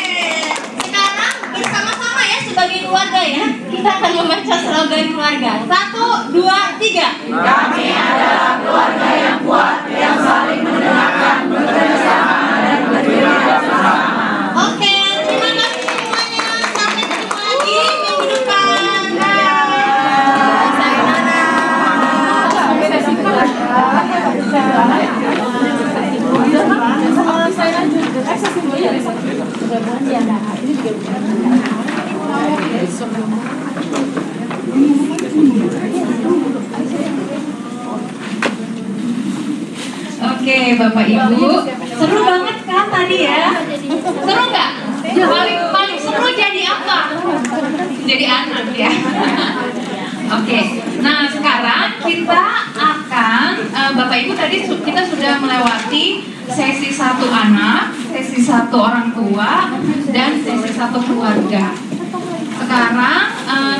sekarang bersama-sama ya sebagai keluarga ya, kita akan membaca slogan keluarga. 1, 2, 3. Kami adalah keluarga yang kuat, yang saling mendengarkan, bekerja sama dan berdiri bersama. Oke, terima kasih semuanya. Sampai ketemu lagi minggu depan. Oke, Bapak Ibu, seru banget kan tadi ya? Seru nggak? Paling seru jadi apa? Jadi anak ya. Oke, nah sekarang kita akan Bapak Ibu tadi kita sudah melewati sesi 1 anak, sesi 1 orang tua, dan sesi 1 keluarga. Sekarang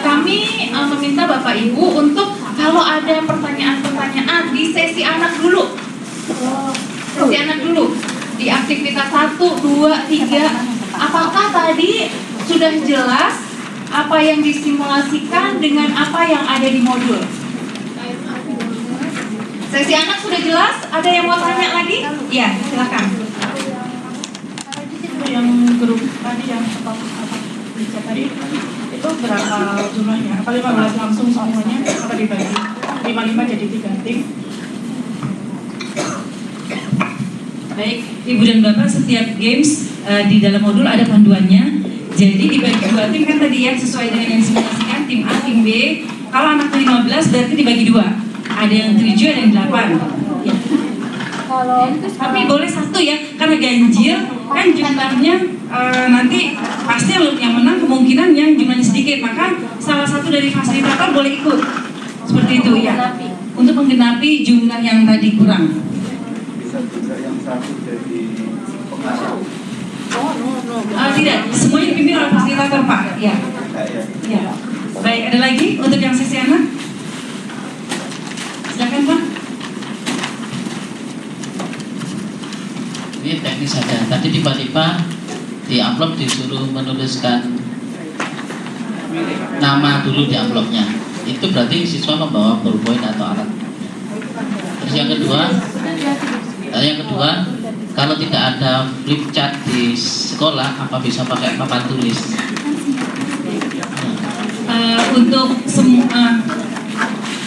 kami meminta Bapak Ibu untuk kalau ada pertanyaan-pertanyaan di sesi anak dulu. Sesi anak dulu. di aktivitas 1, 2, 3, apakah tadi sudah jelas apa yang disimulasikan dengan apa yang ada di modul? Sesi anak sudah jelas? Ada yang mau tanya lagi? Ya, silakan. Yang grup tadi yang tadi itu berapa jumlahnya? Apa 15 langsung semuanya? Apa dibagi 5 jadi 3 tim? Baik, Ibu dan Bapak, setiap games di dalam modul ada panduannya. Jadi dibagi 2 tim kan tadi ya, sesuai dengan yang disimulasikan, tim A, tim B. Kalau anaknya 15 berarti dibagi 2. Ada yang 7, ada yang 8. Ya. Tapi boleh 1 ya, karena ganjil kan jumlahnya nanti pasti yang menang kemungkinan yang jumlahnya sedikit. Maka salah satu dari fasilitator boleh ikut. Seperti itu ya. Untuk menggenapi jumlah yang tadi kurang. Yang satu jadi pengarah. Tidak, semuanya dipimpin oleh fasilitator Pak. Ya. Ya. Baik, ada lagi untuk yang sesi anak? Silakan Pak. Ini teknis saja. Tadi tiba-tiba di amplop disuruh menuliskan nama dulu di amplopnya. Itu berarti siswa membawa ballpoint atau alat. Terus yang kedua, kalau tidak ada flip chart di sekolah, apa bisa pakai papan tulis?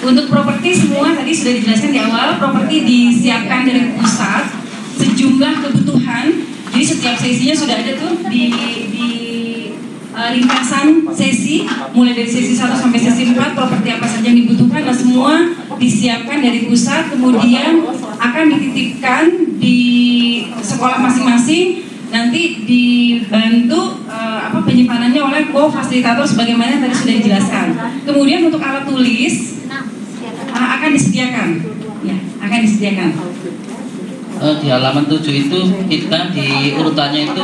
Untuk properti semua tadi sudah dijelaskan di awal. Properti disiapkan dari pusat sejumlah kebutuhan. Jadi setiap sesinya sudah ada tuh di ringkasan sesi, mulai dari sesi 1 sampai sesi 4, properti apa saja yang dibutuhkan. Nah, semua disiapkan dari pusat, kemudian akan dititipkan di sekolah masing-masing. Nanti dibantu penyimpanannya oleh co-fasilitator sebagaimana yang tadi sudah dijelaskan. Kemudian untuk alat tulis akan disediakan. Ya, akan disediakan. Di halaman 7 itu kita di urutannya itu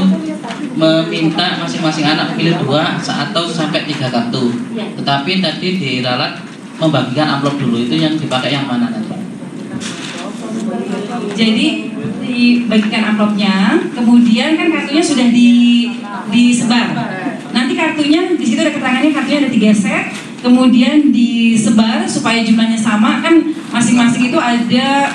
meminta masing-masing anak pilih 2 atau sampai 3 kartu. Tetapi tadi diralat membagikan amplop dulu, itu yang dipakai yang mana nanti? Jadi dibagikan amplopnya, kemudian kan kartunya sudah disebar. Nanti kartunya di situ ada keterangannya, kartunya ada 3 set, kemudian disebar supaya jumlahnya sama. Kan masing-masing itu ada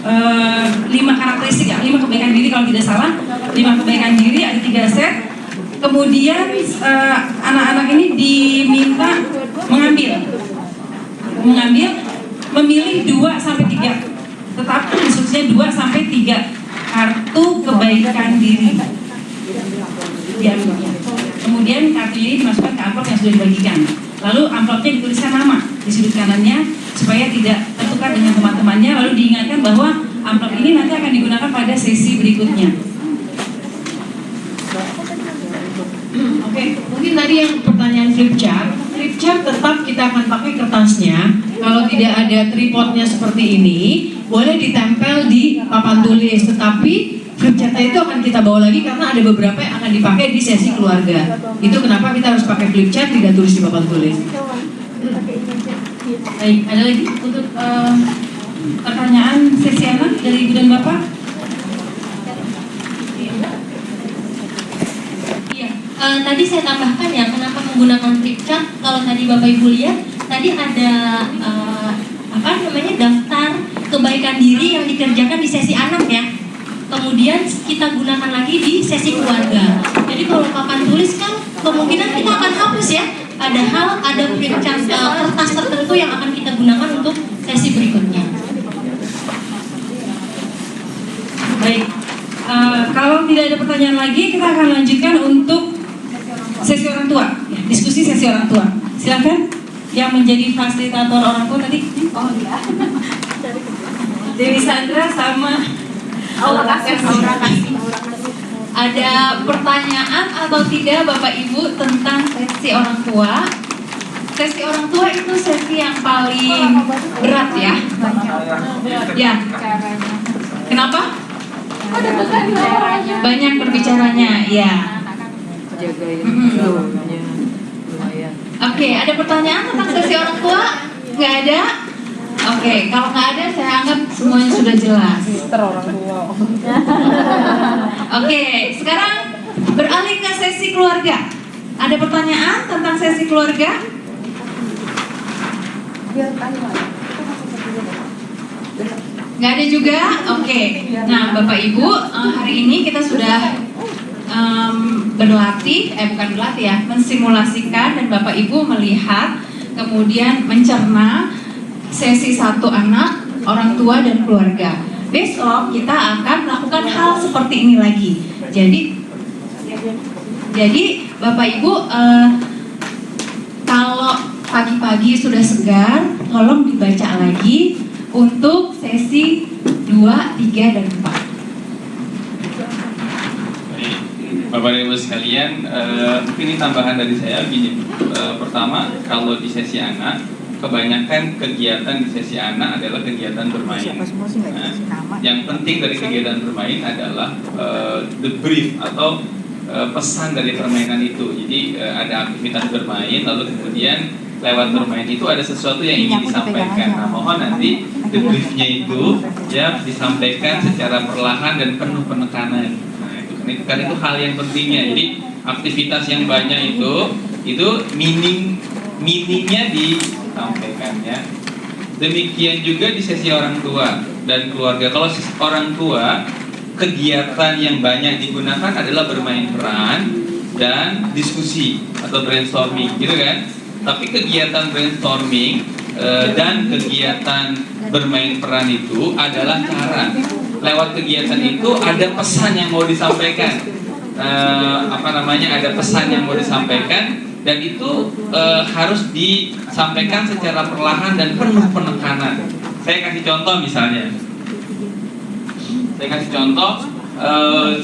5 karakteristik ya, 5 kebaikan diri kalau tidak salah. 5 kebaikan diri ada 3 set. Kemudian anak-anak ini diminta memilih 2 sampai 3. Tetapi instruksinya 2 sampai 3 kartu kebaikan diri. Ya, kemudian kartunya ini dimasukkan ke amplop yang sudah dibagikan. Lalu amplopnya dituliskan nama di sudut kanannya supaya tidak tertukar dengan teman-temannya. Lalu diingatkan bahwa amplop ini nanti akan digunakan pada sesi berikutnya. Oke, mungkin tadi yang pertanyaan flip chart tetap kita akan pakai kertasnya. Kalau tidak ada tripodnya seperti ini, boleh ditempel di papan tulis. Tetapi flip chartnya itu akan kita bawa lagi karena ada beberapa yang akan dipakai di sesi keluarga. Itu kenapa kita harus pakai flip chart, tidak tulis di papan tulis. Baik, ada lagi untuk pertanyaan sesi anak dari Ibu dan Bapak? Tadi saya tambahkan ya, kenapa menggunakan flip chart? Kalau tadi Bapak Ibu lihat, tadi ada daftar kebaikan diri yang dikerjakan di sesi anak ya. Kemudian kita gunakan lagi di sesi keluarga. Jadi kalau papan tulis kan kemungkinan kita akan hapus ya. Padahal ada flip chart kertas tertentu yang akan kita gunakan untuk sesi berikutnya. Baik, kalau tidak ada pertanyaan lagi, kita akan lanjutkan untuk sesi orang tua, ya, diskusi sesi orang tua. Silakan yang menjadi fasilitator orang tua tadi. Oh iya. Dewi Sandra sama Aura Kasih. Ada pertanyaan atau tidak Bapak Ibu tentang sesi orang tua? Sesi orang tua itu sesi yang paling berat ya. Ya. Kenapa? Banyak berbicaranya, ya. Oke, ada pertanyaan tentang sesi orang tua? Nggak ada? Oke, kalau nggak ada saya anggap semuanya sudah jelas. Orang tua. Oke, sekarang beralih ke sesi keluarga. Ada pertanyaan tentang sesi keluarga? Nggak ada juga? Oke. Nah, Bapak Ibu, hari ini kita sudah bukan berlatih ya, mensimulasikan dan Bapak Ibu melihat, kemudian mencerna sesi 1 anak, orang tua dan keluarga. Besok kita akan melakukan hal seperti ini lagi. Jadi Bapak Ibu, kalau pagi-pagi sudah segar, tolong dibaca lagi untuk sesi 2, 3, dan 4. Bapak dan Ibu sekalian, mungkin ini tambahan dari saya begini. Pertama, kalau di sesi anak, kebanyakan kegiatan di sesi anak adalah kegiatan bermain. Nah, yang penting dari kegiatan bermain adalah the brief atau pesan dari permainan itu. Jadi ada aktivitas bermain, lalu kemudian lewat bermain itu ada sesuatu yang ingin disampaikan. Nah, mohon nanti the briefnya itu ya disampaikan secara perlahan dan penuh penekanan. Kan itu hal yang pentingnya. Jadi aktivitas yang banyak itu meaningnya disampaikan ya. Demikian juga di sesi orang tua dan keluarga. Kalau orang tua, kegiatan yang banyak digunakan adalah bermain peran dan diskusi atau brainstorming, gitu kan? Tapi kegiatan brainstorming dan kegiatan bermain peran itu adalah cara. Lewat kegiatan itu ada pesan yang mau disampaikan, ada pesan yang mau disampaikan, dan itu harus disampaikan secara perlahan dan penuh penekanan. Saya kasih contoh misalnya.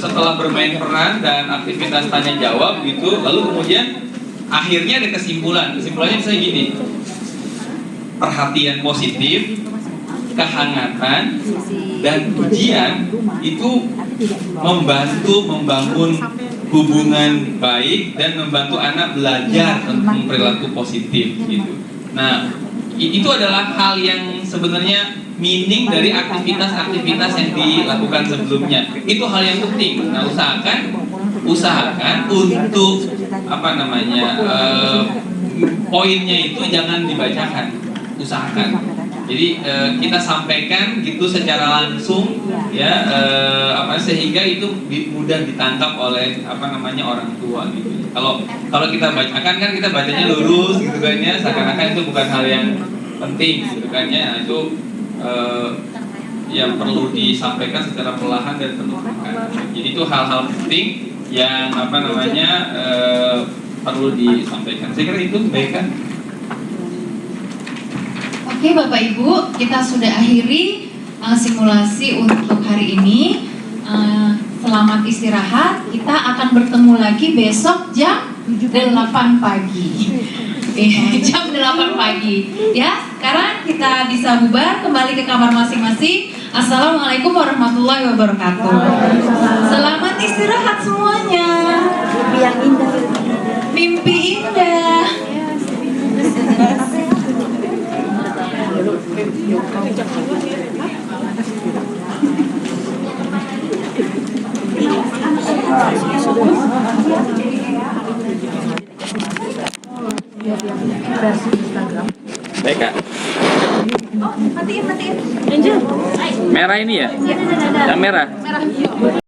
Setelah bermain peran dan aktivitas tanya jawab gitu, lalu kemudian akhirnya ada kesimpulan. Kesimpulannya misalnya gini: perhatian positif, kehangatan, dan pujian itu membantu membangun hubungan baik dan membantu anak belajar tentang perilaku positif gitu. Nah, itu adalah hal yang sebenarnya meaning dari aktivitas-aktivitas yang dilakukan sebelumnya. Itu hal yang penting. Nah, usahakan untuk poinnya itu jangan dibacakan. Usahakan. Jadi kita sampaikan gitu secara langsung ya, sehingga itu mudah ditangkap oleh orang tua gitu. Kalau kita bacakan kan kita bacanya lurus gitu kan ya, seakan-akan itu bukan hal yang penting gitu kan ya. Nah, itu yang perlu disampaikan secara perlahan dan penuh penekanan. Jadi itu hal-hal penting yang perlu disampaikan. Saya kira itu baik kan. Oke Bapak Ibu, kita sudah akhiri simulasi untuk hari ini. Selamat istirahat. Kita akan bertemu lagi besok jam 8 pagi. Jam 8 pagi. Ya, sekarang kita bisa bubar kembali ke kamar masing-masing. Assalamualaikum warahmatullahi wabarakatuh. Selamat istirahat semuanya. Mimpi yang indah. Mimpi indah. Baik Kak. Matiin. Merah ini ya? Yang merah.